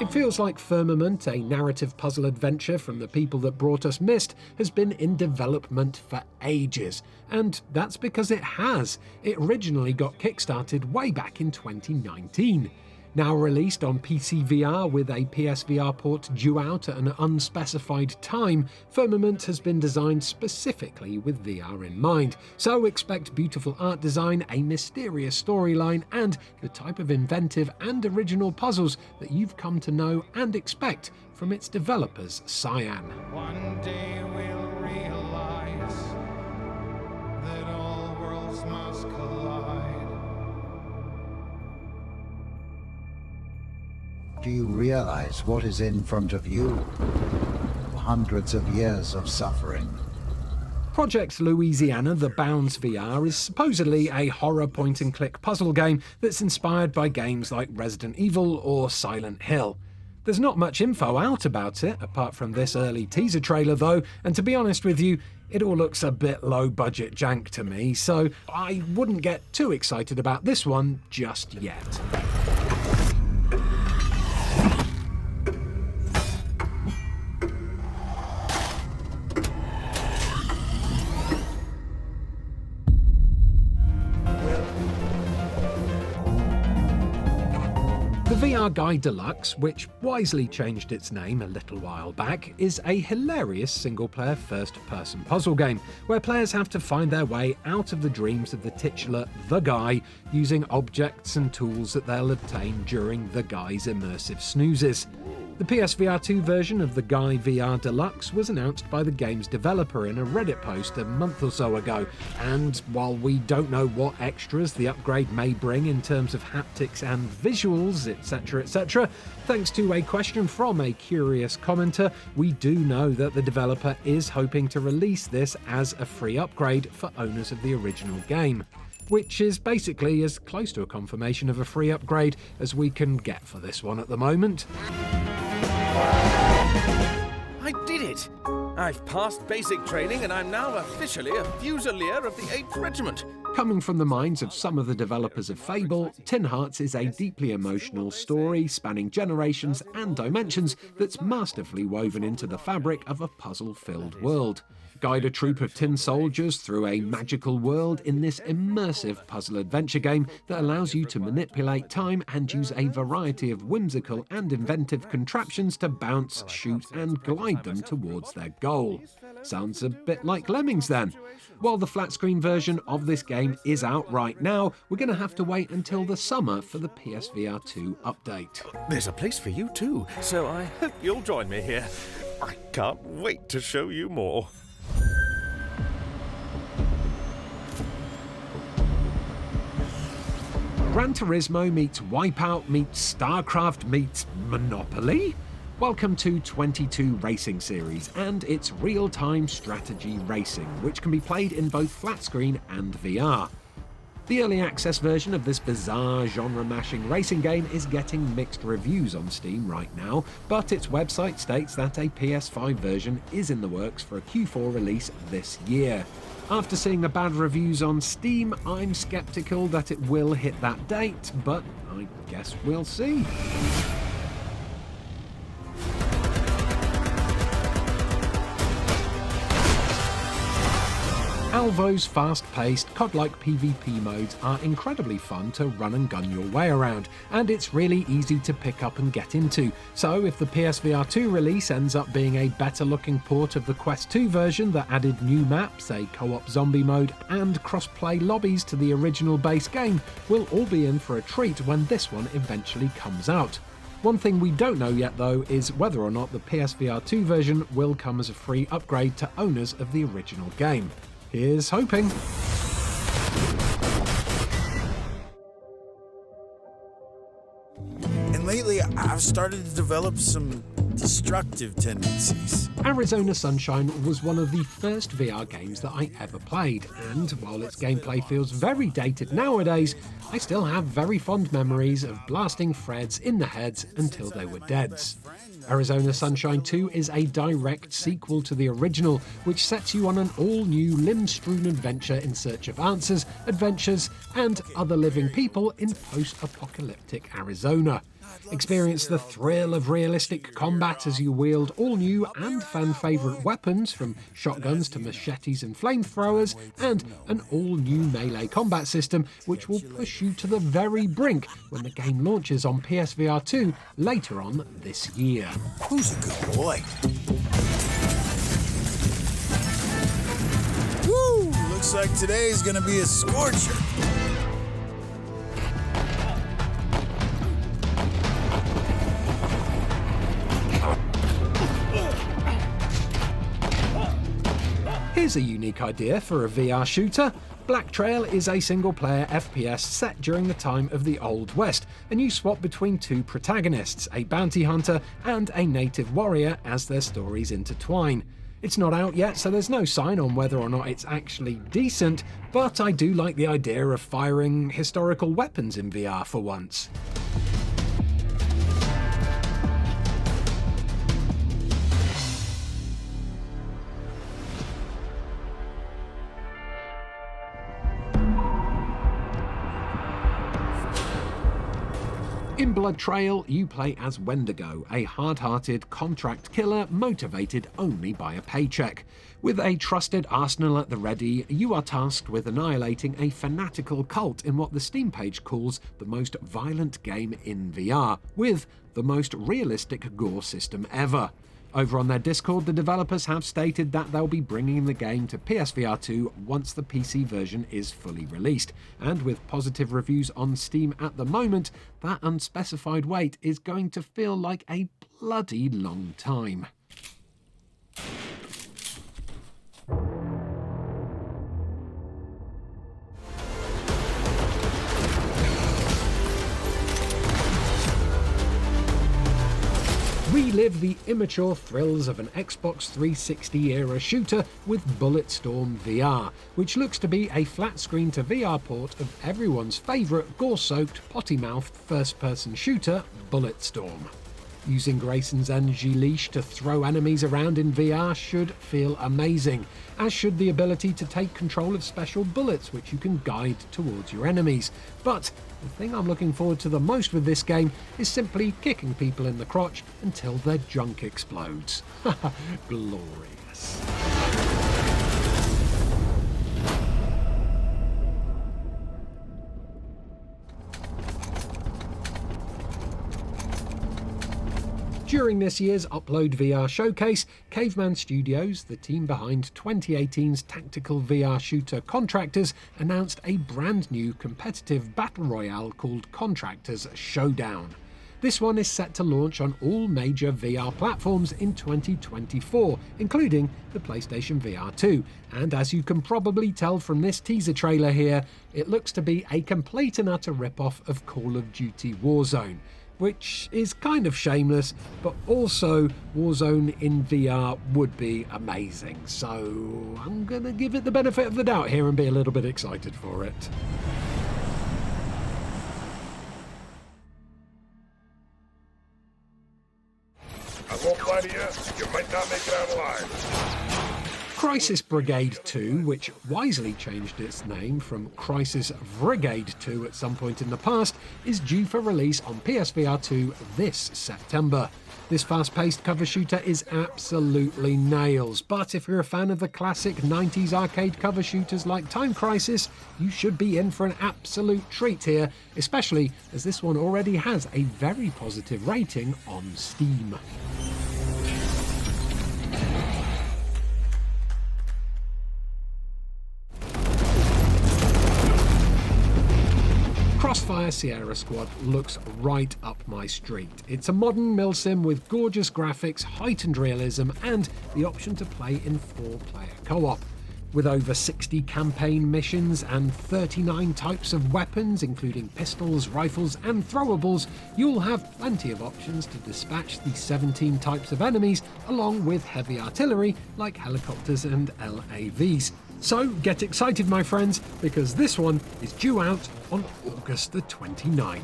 It feels like Firmament, a narrative puzzle adventure from the people that brought us Myst, has been in development for ages. And that's because it has. It originally got kickstarted way back in 2019. Now released on PC VR with a PSVR port due out at an unspecified time, Firmament has been designed specifically with VR in mind. So expect beautiful art design, a mysterious storyline, and the type of inventive and original puzzles that you've come to know and expect from its developers, Cyan. One day we'll realize that all worlds must collide. Do you realize what is in front of you? Hundreds of years of suffering. Project Louisiana The Bounds VR is supposedly a horror point-and-click puzzle game that's inspired by games like Resident Evil or Silent Hill. There's not much info out about it, apart from this early teaser trailer though, and to be honest with you, it all looks a bit low-budget jank to me, so I wouldn't get too excited about this one just yet. The VR Guy Deluxe, which wisely changed its name a little while back, is a hilarious single-player first-person puzzle game, where players have to find their way out of the dreams of the titular The Guy using objects and tools that they'll obtain during The Guy's immersive snoozes. The PSVR2 version of the Guy VR Deluxe was announced by the game's developer in a Reddit post a month or so ago, and while we don't know what extras the upgrade may bring in terms of haptics and visuals, etc., thanks to a question from a curious commenter, we do know that the developer is hoping to release this as a free upgrade for owners of the original game, which is basically as close to a confirmation of a free upgrade as we can get for this one at the moment. I did it! I've passed basic training and I'm now officially a Fusilier of the 8th Regiment. Coming from the minds of some of the developers of Fable, Tin Hearts is a deeply emotional story spanning generations and dimensions that's masterfully woven into the fabric of a puzzle-filled world. Guide a troop of tin soldiers through a magical world in this immersive puzzle adventure game that allows you to manipulate time and use a variety of whimsical and inventive contraptions to bounce, shoot and glide them towards their goal. Sounds a bit like Lemmings then. While the flat screen version of this game is out right now, we're going to have to wait until the summer for the PSVR2 update. There's a place for you too, so I hope you'll join me here. I can't wait to show you more. Gran Turismo meets Wipeout meets StarCraft meets Monopoly? Welcome to 22 Racing Series and its real-time strategy racing, which can be played in both flat screen and VR. The early access version of this bizarre genre-mashing racing game is getting mixed reviews on Steam right now, but its website states that a PS5 version is in the works for a Q4 release this year. After seeing the bad reviews on Steam, I'm skeptical that it will hit that date, but I guess we'll see. Alvo's fast-paced, COD-like PvP modes are incredibly fun to run and gun your way around, and it's really easy to pick up and get into. So if the PSVR2 release ends up being a better-looking port of the Quest 2 version that added new maps, a co-op zombie mode, and cross-play lobbies to the original base game, we'll all be in for a treat when this one eventually comes out. One thing we don't know yet though is whether or not the PSVR2 version will come as a free upgrade to owners of the original game. Here's hoping. And lately, I've started to develop some destructive tendencies. Arizona Sunshine was one of the first VR games that I ever played, and while its gameplay feels very dated nowadays, I still have very fond memories of blasting Freds in the heads until they were deads. Arizona Sunshine 2 is a direct sequel to the original, which sets you on an all-new limb-strewn adventure in search of answers, adventures, and other living people in post-apocalyptic Arizona. Experience the thrill of realistic combat as you wield all new and fan favourite weapons, from shotguns to machetes and flamethrowers, and an all new melee combat system which will push you to the very brink when the game launches on PSVR2 later on this year. Who's a good boy? Woo! Looks like today's gonna be a scorcher. Here's a unique idea for a VR shooter. Black Trail is a single-player FPS set during the time of the Old West, and you swap between two protagonists, a bounty hunter and a native warrior, as their stories intertwine. It's not out yet, so there's no sign on whether or not it's actually decent, but I do like the idea of firing historical weapons in VR for once. In Blood Trail, you play as Wendigo, a hard-hearted contract killer motivated only by a paycheck. With a trusted arsenal at the ready, you are tasked with annihilating a fanatical cult in what the Steam page calls the most violent game in VR, with the most realistic gore system ever. Over on their Discord, the developers have stated that they'll be bringing the game to PSVR2 once the PC version is fully released, and with positive reviews on Steam at the moment, that unspecified wait is going to feel like a bloody long time. Relive the immature thrills of an Xbox 360 era shooter with Bulletstorm VR, which looks to be a flat screen to VR port of everyone's favourite gore-soaked, potty-mouthed first-person shooter, Bulletstorm. Using Grayson's energy leash to throw enemies around in VR should feel amazing, as should the ability to take control of special bullets which you can guide towards your enemies. But the thing I'm looking forward to the most with this game is simply kicking people in the crotch until their junk explodes. Glorious. During this year's Upload VR showcase, Caveman Studios, the team behind 2018's tactical VR shooter Contractors, announced a brand new competitive battle royale called Contractors Showdown. This one is set to launch on all major VR platforms in 2024, including the PlayStation VR 2. And as you can probably tell from this teaser trailer here, it looks to be a complete and utter rip-off of Call of Duty Warzone, which is kind of shameless, but also Warzone in VR would be amazing. So I'm gonna give it the benefit of the doubt here and be a little bit excited for it. I won't lie to you, you might not make it out alive. Crisis Brigade 2, which wisely changed its name from Crisis Brigade 2 at some point in the past, is due for release on PSVR 2 this September. This fast-paced cover shooter is absolutely nails, but if you're a fan of the classic 90s arcade cover shooters like Time Crisis, you should be in for an absolute treat here, especially as this one already has a very positive rating on Steam. Crossfire Sierra Squad looks right up my street. It's a modern milsim with gorgeous graphics, heightened realism, and the option to play in 4-player co-op. With over 60 campaign missions and 39 types of weapons, including pistols, rifles, and throwables, you'll have plenty of options to dispatch the 17 types of enemies, along with heavy artillery like helicopters and LAVs. So get excited, my friends, because this one is due out on August the 29th.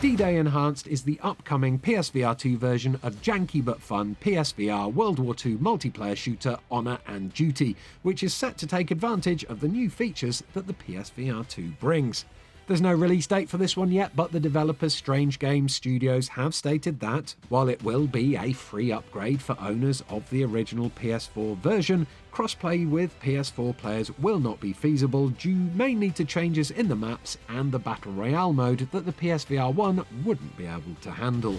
D-Day Enhanced is the upcoming PSVR2 version of janky but fun PSVR World War II multiplayer shooter Honor and Duty, which is set to take advantage of the new features that the PSVR2 brings. There's no release date for this one yet, but the developers Strange Games Studios have stated that, while it will be a free upgrade for owners of the original PS4 version, crossplay with PS4 players will not be feasible due mainly to changes in the maps and the Battle Royale mode that the PSVR 1 wouldn't be able to handle.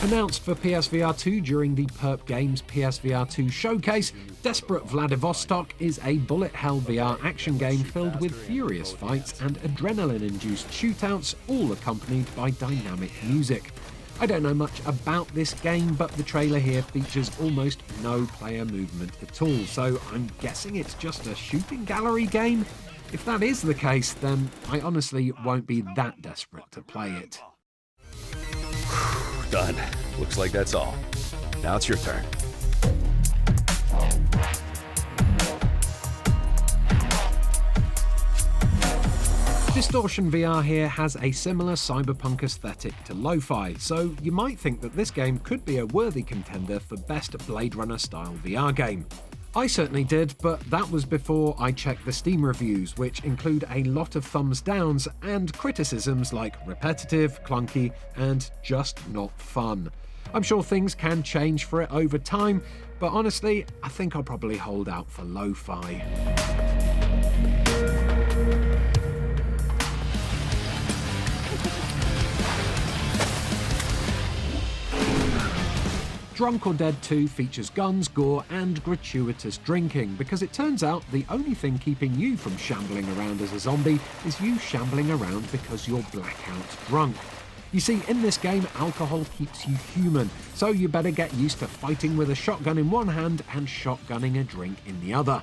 Announced for PSVR 2 during the Perp Games PSVR 2 showcase, Desperate Vladivostok is a bullet hell VR action game filled with furious fights and adrenaline-induced shootouts, all accompanied by dynamic music. I don't know much about this game, but the trailer here features almost no player movement at all, so I'm guessing it's just a shooting gallery game? If that is the case, then I honestly won't be that desperate to play it. Done. Looks like that's all. Now it's your turn. Distortion VR here has a similar cyberpunk aesthetic to lo-fi, so you might think that this game could be a worthy contender for best Blade Runner style VR game. I certainly did, but that was before I checked the Steam reviews, which include a lot of thumbs downs and criticisms like repetitive, clunky, and just not fun. I'm sure things can change for it over time, but honestly, I think I'll probably hold out for lo-fi. Drunk or Dead 2 features guns, gore, and gratuitous drinking, because it turns out the only thing keeping you from shambling around as a zombie is you shambling around because you're blackout drunk. You see, in this game, alcohol keeps you human, so you better get used to fighting with a shotgun in one hand and shotgunning a drink in the other.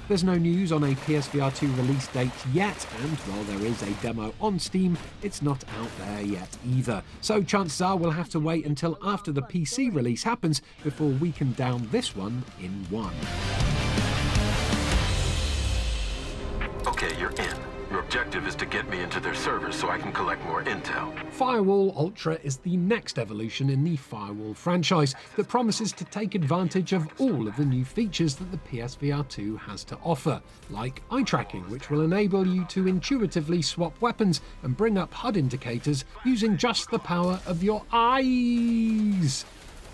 There's no news on a PSVR 2 release date yet, and while there is a demo on Steam, it's not out there yet either. So chances are we'll have to wait until after the PC release happens before we can down this one in one. Okay, you're in. Your objective is to get me into their servers so I can collect more intel. Firewall Ultra is the next evolution in the Firewall franchise that promises to take advantage of all of the new features that the PSVR 2 has to offer, like eye tracking, which will enable you to intuitively swap weapons and bring up HUD indicators using just the power of your eyes.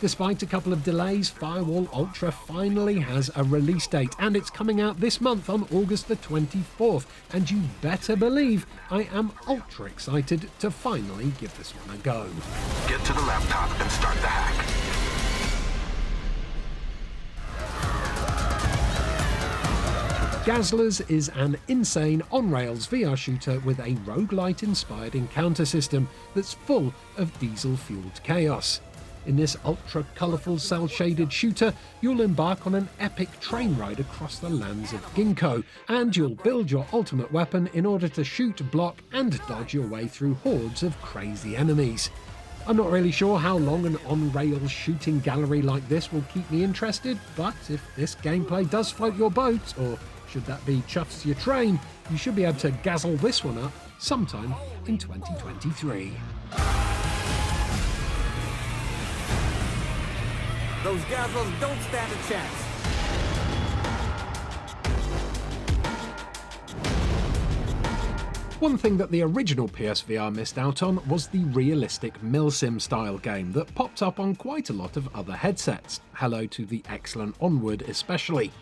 Despite a couple of delays, Firewall Ultra finally has a release date, and it's coming out this month on August the 24th, and you better believe I am ultra excited to finally give this one a go. Get to the laptop and start the hack. Gazlers is an insane on-rails VR shooter with a roguelite-inspired encounter system that's full of diesel-fueled chaos. In this ultra-colourful cel-shaded shooter, you'll embark on an epic train ride across the lands of Ginkgo, and you'll build your ultimate weapon in order to shoot, block, and dodge your way through hordes of crazy enemies. I'm not really sure how long an on-rails shooting gallery like this will keep me interested, but if this gameplay does float your boat, or should that be chuffs your train, you should be able to gazzle this one up sometime in 2023. Those Gazlers don't stand a chance. One thing that the original PSVR missed out on was the realistic milsim style game that popped up on quite a lot of other headsets. Hello to the excellent Onward especially.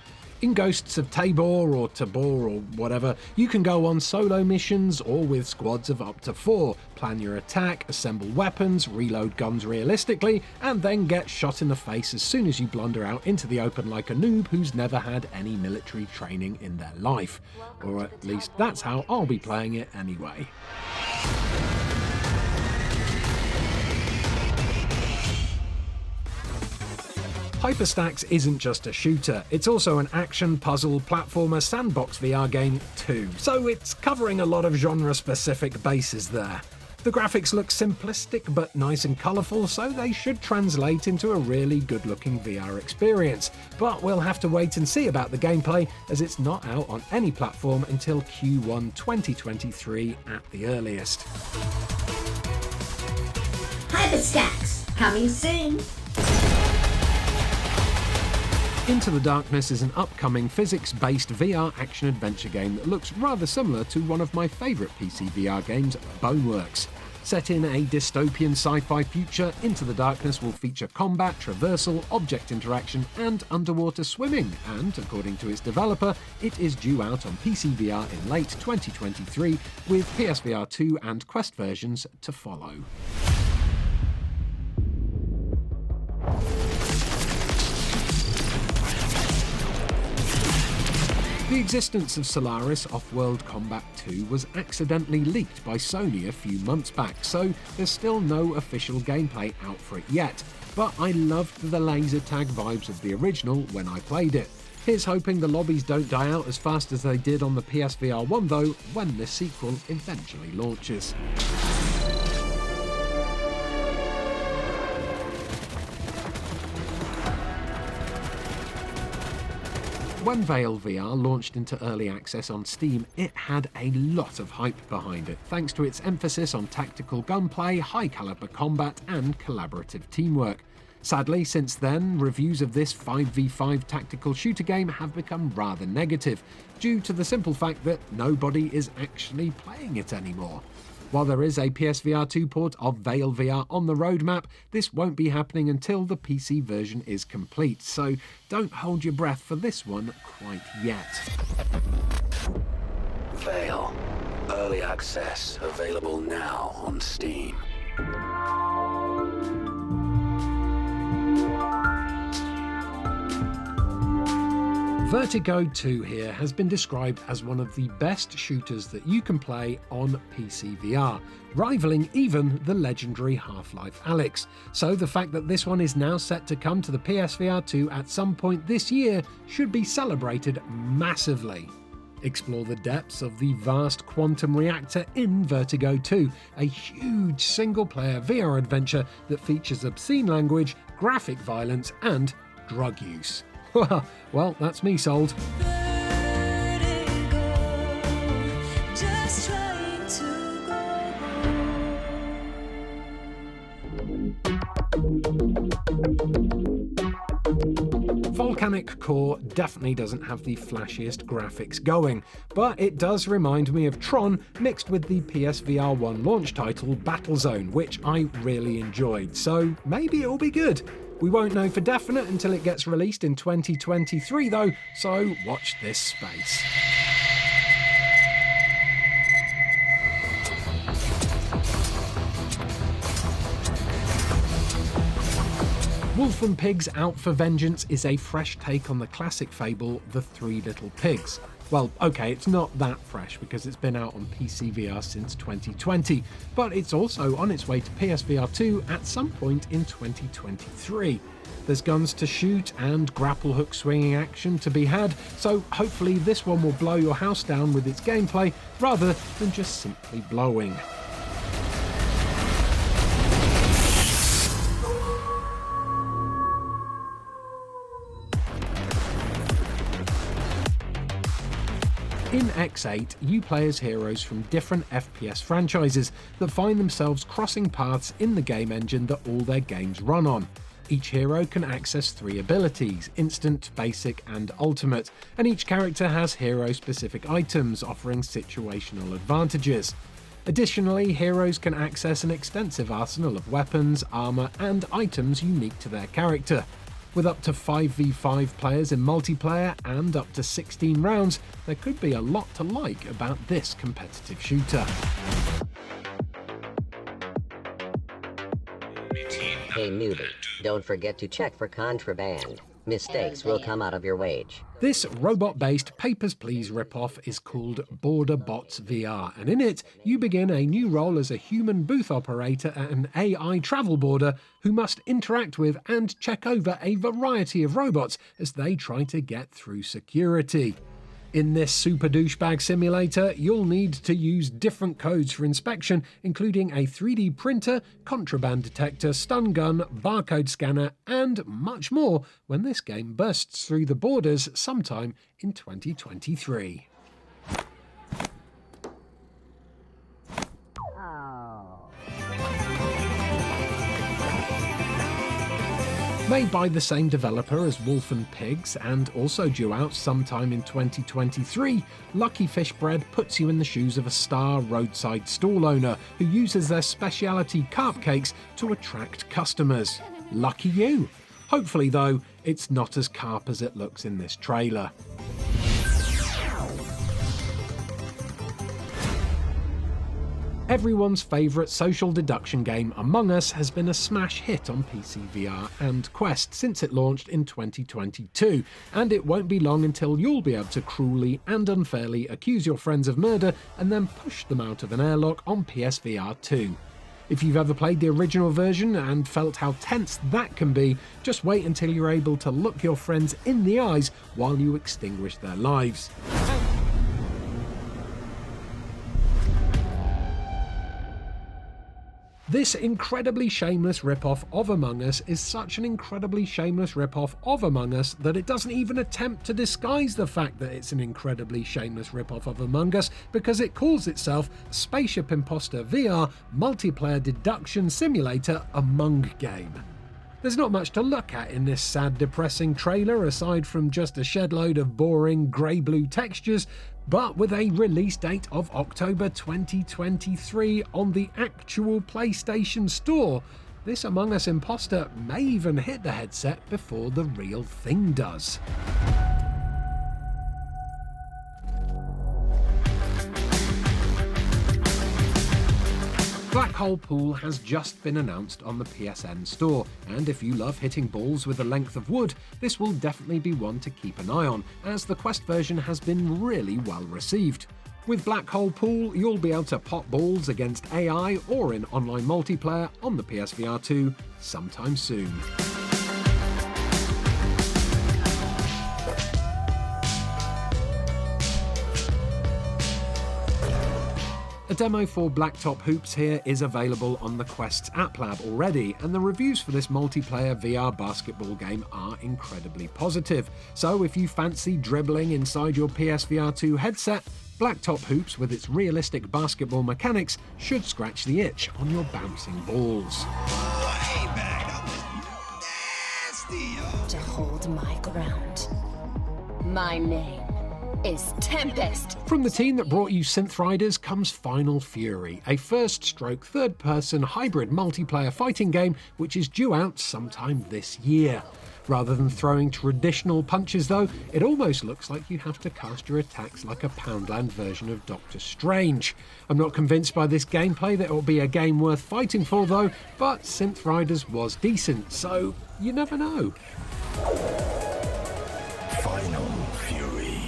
In Ghosts of Tabor or Tabor or whatever, you can go on solo missions or with squads of up to 4, plan your attack, assemble weapons, reload guns realistically, and then get shot in the face as soon as you blunder out into the open like a noob who's never had any military training in their life. Or at least that's how I'll be playing it anyway. Hyperstacks isn't just a shooter, it's also an action, puzzle, platformer, sandbox VR game too, so it's covering a lot of genre-specific bases there. The graphics look simplistic but nice and colourful, so they should translate into a really good-looking VR experience. But we'll have to wait and see about the gameplay, as it's not out on any platform until Q1 2023 at the earliest. Hyperstacks, coming soon. Into the Darkness is an upcoming physics-based VR action-adventure game that looks rather similar to one of my favourite PC VR games, Boneworks. Set in a dystopian sci-fi future, Into the Darkness will feature combat, traversal, object interaction and underwater swimming, and according to its developer, it is due out on PC VR in late 2023, with PSVR2 and Quest versions to follow. The existence of Solaris Off-World Combat 2 was accidentally leaked by Sony a few months back, so there's still no official gameplay out for it yet, but I loved the laser tag vibes of the original when I played it. Here's hoping the lobbies don't die out as fast as they did on the PSVR1 though, when the sequel eventually launches. When Vail VR launched into early access on Steam, it had a lot of hype behind it, thanks to its emphasis on tactical gunplay, high-caliber combat, and collaborative teamwork. Sadly, since then, reviews of this 5v5 tactical shooter game have become rather negative, due to the simple fact that nobody is actually playing it anymore. While there is a PSVR2 port of Vail VR on the roadmap, this won't be happening until the PC version is complete, so don't hold your breath for this one quite yet. Vail. Early access available now on Steam. Vertigo 2 here has been described as one of the best shooters that you can play on PC VR, rivaling even the legendary Half-Life Alyx. So the fact that this one is now set to come to the PSVR 2 at some point this year should be celebrated massively. Explore the depths of the vast quantum reactor in Vertigo 2, a huge single-player VR adventure that features obscene language, graphic violence and drug use. Well, that's me sold. Volcanic Core definitely doesn't have the flashiest graphics going, but it does remind me of Tron mixed with the PSVR1 launch title Battlezone, which I really enjoyed, so maybe it'll be good. We won't know for definite until it gets released in 2023 though, so watch this space. Wolf and Pigs Out for Vengeance is a fresh take on the classic fable The Three Little Pigs. Well, okay, it's not that fresh because it's been out on PC VR since 2020, but it's also on its way to PSVR 2 at some point in 2023. There's guns to shoot and grapple hook swinging action to be had, so hopefully this one will blow your house down with its gameplay rather than just simply blowing. In X8, you play as heroes from different FPS franchises that find themselves crossing paths in the game engine that all their games run on. Each hero can access 3 abilities, Instant, Basic and Ultimate, and each character has hero-specific items offering situational advantages. Additionally, heroes can access an extensive arsenal of weapons, armour and items unique to their character. With up to 5v5 players in multiplayer and up to 16 rounds, there could be a lot to like about this competitive shooter. Hey newbie, don't forget to check for contraband. Mistakes will come out of your wage. This robot-based Papers, Please ripoff is called Border Bots VR, and in it, you begin a new role as a human booth operator at an AI travel border who must interact with and check over a variety of robots as they try to get through security. In this super douchebag simulator, you'll need to use different codes for inspection, including a 3D printer, contraband detector, stun gun, barcode scanner, and much more when this game bursts through the borders sometime in 2023. Made by the same developer as Wolf and Pigs and also due out sometime in 2023, Lucky Fish Bread puts you in the shoes of a star roadside stall owner who uses their specialty carp cakes to attract customers. Lucky you! Hopefully though, it's not as carp as it looks in this trailer. Everyone's favourite social deduction game Among Us has been a smash hit on PC VR and Quest since it launched in 2022, and it won't be long until you'll be able to cruelly and unfairly accuse your friends of murder and then push them out of an airlock on PSVR2. If you've ever played the original version and felt how tense that can be, just wait until you're able to look your friends in the eyes while you extinguish their lives. This incredibly shameless rip-off of Among Us is such an incredibly shameless rip-off of Among Us that it doesn't even attempt to disguise the fact that it's an incredibly shameless rip-off of Among Us, because it calls itself Spaceship Imposter VR Multiplayer Deduction Simulator Among Game. There's not much to look at in this sad, depressing trailer aside from just a shed load of boring grey-blue textures, but with a release date of October 2023 on the actual PlayStation Store, this Among Us imposter may even hit the headset before the real thing does. Black Hole Pool has just been announced on the PSN Store, and if you love hitting balls with a length of wood, this will definitely be one to keep an eye on, as the Quest version has been really well received. With Black Hole Pool, you'll be able to pop balls against AI or in online multiplayer on the PSVR2 sometime soon. A demo for Blacktop Hoops here is available on the Quest's App Lab already, and the reviews for this multiplayer VR basketball game are incredibly positive. So if you fancy dribbling inside your PSVR2 headset, Blacktop Hoops with its realistic basketball mechanics should scratch the itch on your bouncing balls. To hold my ground. My name is Tempus. From the team that brought you Synth Riders comes Final Fury, a first-stroke, third-person hybrid multiplayer fighting game which is due out sometime this year. Rather than throwing traditional punches though, it almost looks like you have to cast your attacks like a Poundland version of Doctor Strange. I'm not convinced by this gameplay that it will be a game worth fighting for though, but Synth Riders was decent, so you never know. Final Fury.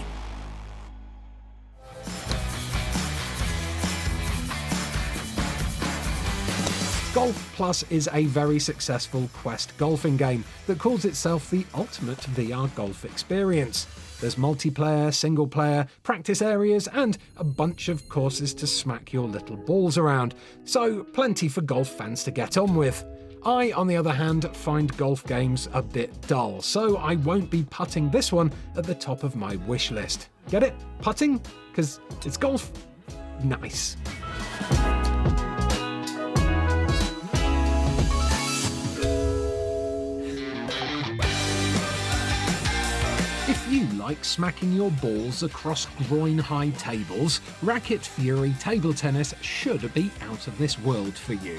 Golf Plus is a very successful Quest golfing game that calls itself the ultimate VR golf experience. There's multiplayer, single player, practice areas, and a bunch of courses to smack your little balls around, so plenty for golf fans to get on with. I, on the other hand, find golf games a bit dull, so I won't be putting this one at the top of my wish list. Get it? Putting? 'Cause it's golf? Nice. If you like smacking your balls across groin-high tables, Racket Fury Table Tennis should be out of this world for you.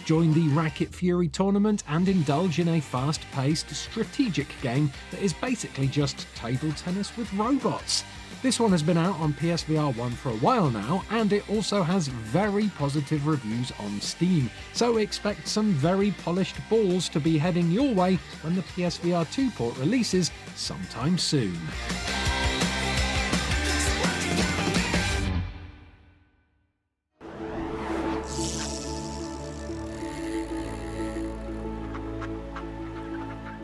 Join the Racket Fury tournament and indulge in a fast-paced, strategic game that is basically just table tennis with robots. This one has been out on PSVR1 for a while now, and it also has very positive reviews on Steam, so expect some very polished balls to be heading your way when the PSVR2 port releases sometime soon.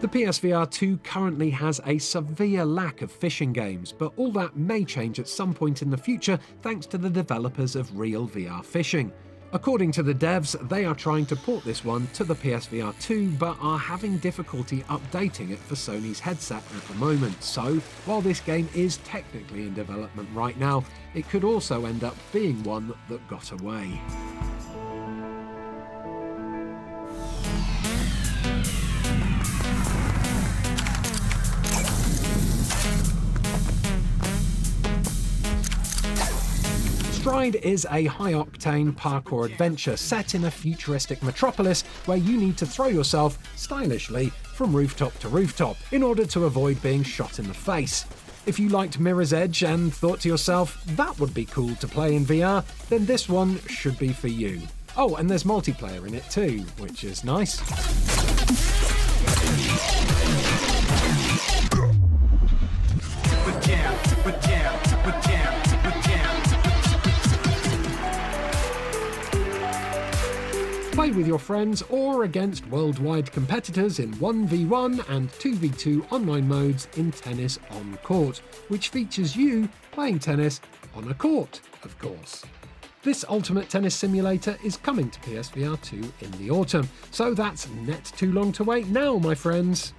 The PSVR2 currently has a severe lack of fishing games, but all that may change at some point in the future thanks to the developers of Real VR Fishing. According to the devs, they are trying to port this one to the PSVR2 but are having difficulty updating it for Sony's headset at the moment, so while this game is technically in development right now, it could also end up being one that got away. Stride is a high-octane parkour adventure set in a futuristic metropolis where you need to throw yourself, stylishly, from rooftop to rooftop in order to avoid being shot in the face. If you liked Mirror's Edge and thought to yourself, that would be cool to play in VR, then this one should be for you. Oh, and there's multiplayer in it too, which is nice. Play with your friends or against worldwide competitors in 1v1 and 2v2 online modes in Tennis on Court, which features you playing tennis on a court, of course. This ultimate tennis simulator is coming to PSVR2 in the autumn, so that's not too long to wait now, my friends.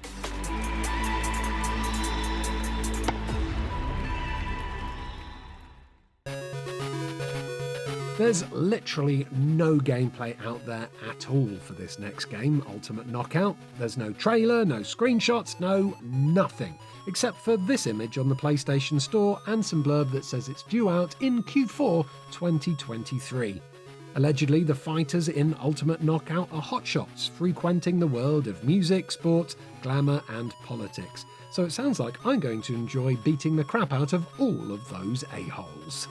There's literally no gameplay out there at all for this next game, Ultimate Knockout. There's no trailer, no screenshots, no nothing, except for this image on the PlayStation Store and some blurb that says it's due out in Q4 2023. Allegedly, the fighters in Ultimate Knockout are hotshots, frequenting the world of music, sports, glamour and politics. So it sounds like I'm going to enjoy beating the crap out of all of those a-holes.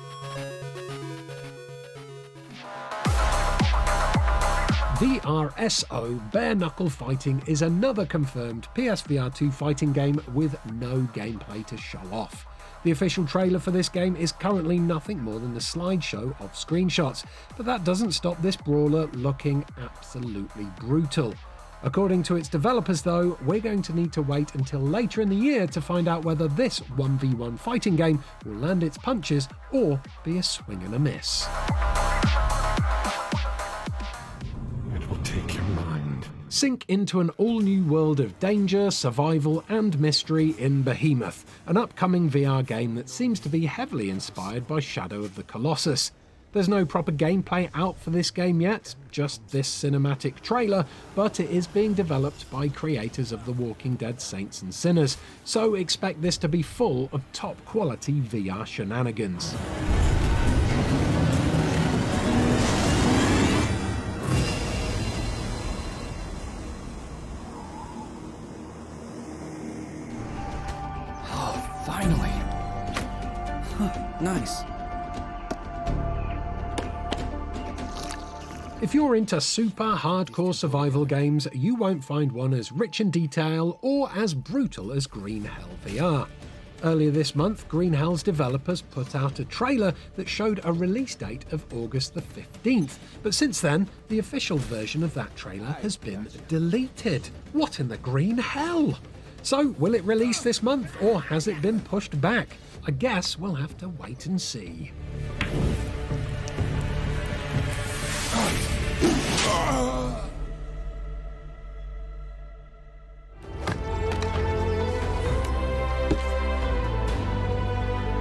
VRSO Bare Knuckle Fighting is another confirmed PSVR2 fighting game with no gameplay to show off. The official trailer for this game is currently nothing more than a slideshow of screenshots, but that doesn't stop this brawler looking absolutely brutal. According to its developers though, we're going to need to wait until later in the year to find out whether this 1v1 fighting game will land its punches or be a swing and a miss. Take your mind. Sink into an all-new world of danger, survival and mystery in Behemoth, an upcoming VR game that seems to be heavily inspired by Shadow of the Colossus. There's no proper gameplay out for this game yet, just this cinematic trailer, but it is being developed by creators of The Walking Dead Saints and Sinners, so expect this to be full of top-quality VR shenanigans. Finally. Nice. If you're into super hardcore survival games, you won't find one as rich in detail or as brutal as Green Hell VR. Earlier this month, Green Hell's developers put out a trailer that showed a release date of August the 15th, but since then, the official version of that trailer has been deleted. What in the green hell? So, will it release this month, or has it been pushed back? I guess we'll have to wait and see.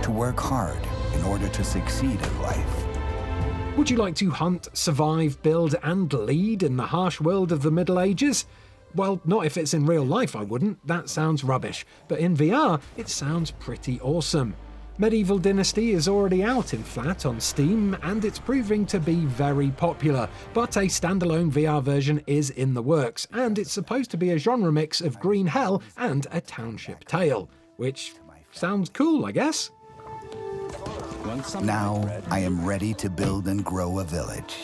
To work hard in order to succeed in life. Would you like to hunt, survive, build, and lead in the harsh world of the Middle Ages? Well, not if it's in real life, I wouldn't. That sounds rubbish. But in VR, it sounds pretty awesome. Medieval Dynasty is already out in flat on Steam, and it's proving to be very popular. But a standalone VR version is in the works, and it's supposed to be a genre mix of Green Hell and A Township Tale. Which sounds cool, I guess. Now, I am ready to build and grow a village.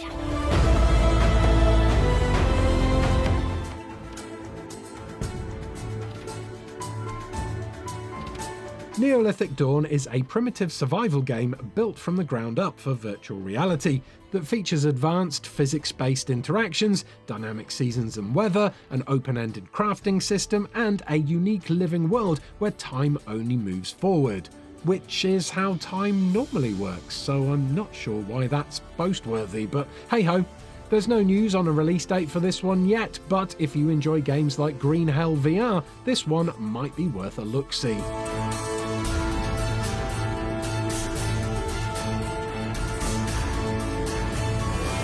Neolithic Dawn is a primitive survival game built from the ground up for virtual reality that features advanced physics-based interactions, dynamic seasons and weather, an open-ended crafting system, and a unique living world where time only moves forward. Which is how time normally works, so I'm not sure why that's boast-worthy, but hey-ho. There's no news on a release date for this one yet, but if you enjoy games like Green Hell VR, this one might be worth a look-see.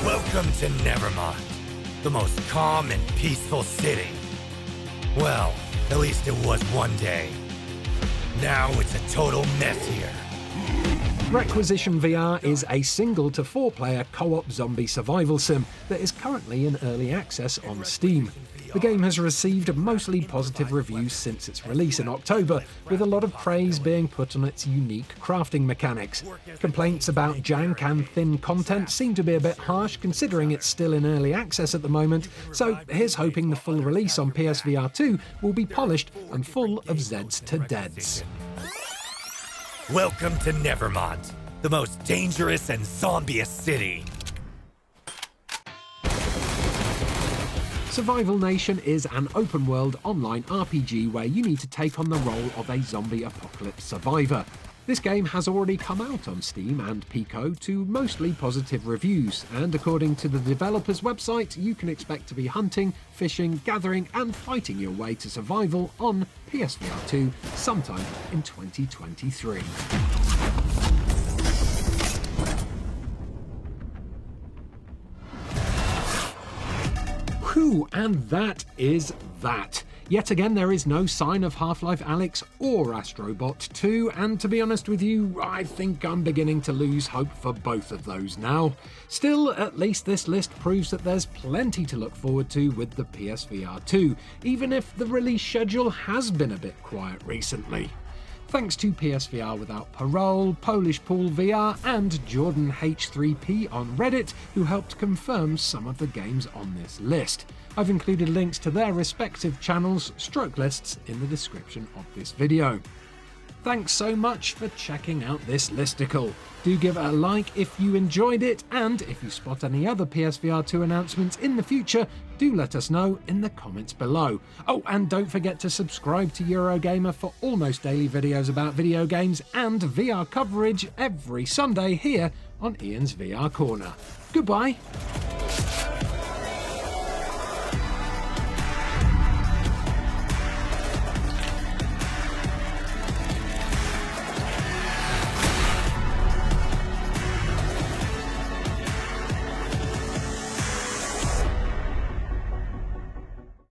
Welcome to Nevermont, the most calm and peaceful city. Well, at least it was one day. Now it's a total mess here. Requisition VR is a single to 4-player co-op zombie survival sim that is currently in early access on Steam. The game has received mostly positive reviews since its release in October, with a lot of praise being put on its unique crafting mechanics. Complaints about jank and thin content seem to be a bit harsh considering it's still in early access at the moment, so here's hoping the full release on PSVR2 will be polished and full of Zeds to Deads. Welcome to Nevermont, the most dangerous and zombiest city. Survival Nation is an open-world online RPG where you need to take on the role of a zombie apocalypse survivor. This game has already come out on Steam and Pico to mostly positive reviews, and according to the developer's website, you can expect to be hunting, fishing, gathering and fighting your way to survival on PSVR2 sometime in 2023. Whew, and that is that. Yet again, there is no sign of Half-Life Alyx or Astrobot 2, and to be honest with you, I think I'm beginning to lose hope for both of those now. Still, at least this list proves that there's plenty to look forward to with the PSVR 2, even if the release schedule has been a bit quiet recently. Thanks to PSVR Without Parole, Polish Pool VR and Jordan H3P on Reddit, who helped confirm some of the games on this list. I've included links to their respective channels' stroke lists in the description of this video. Thanks so much for checking out this listicle. Do give it a like if you enjoyed it, and if you spot any other PSVR 2 announcements in the future, do let us know in the comments below. Oh, and don't forget to subscribe to Eurogamer for almost daily videos about video games and VR coverage every Sunday here on Ian's VR Corner. Goodbye.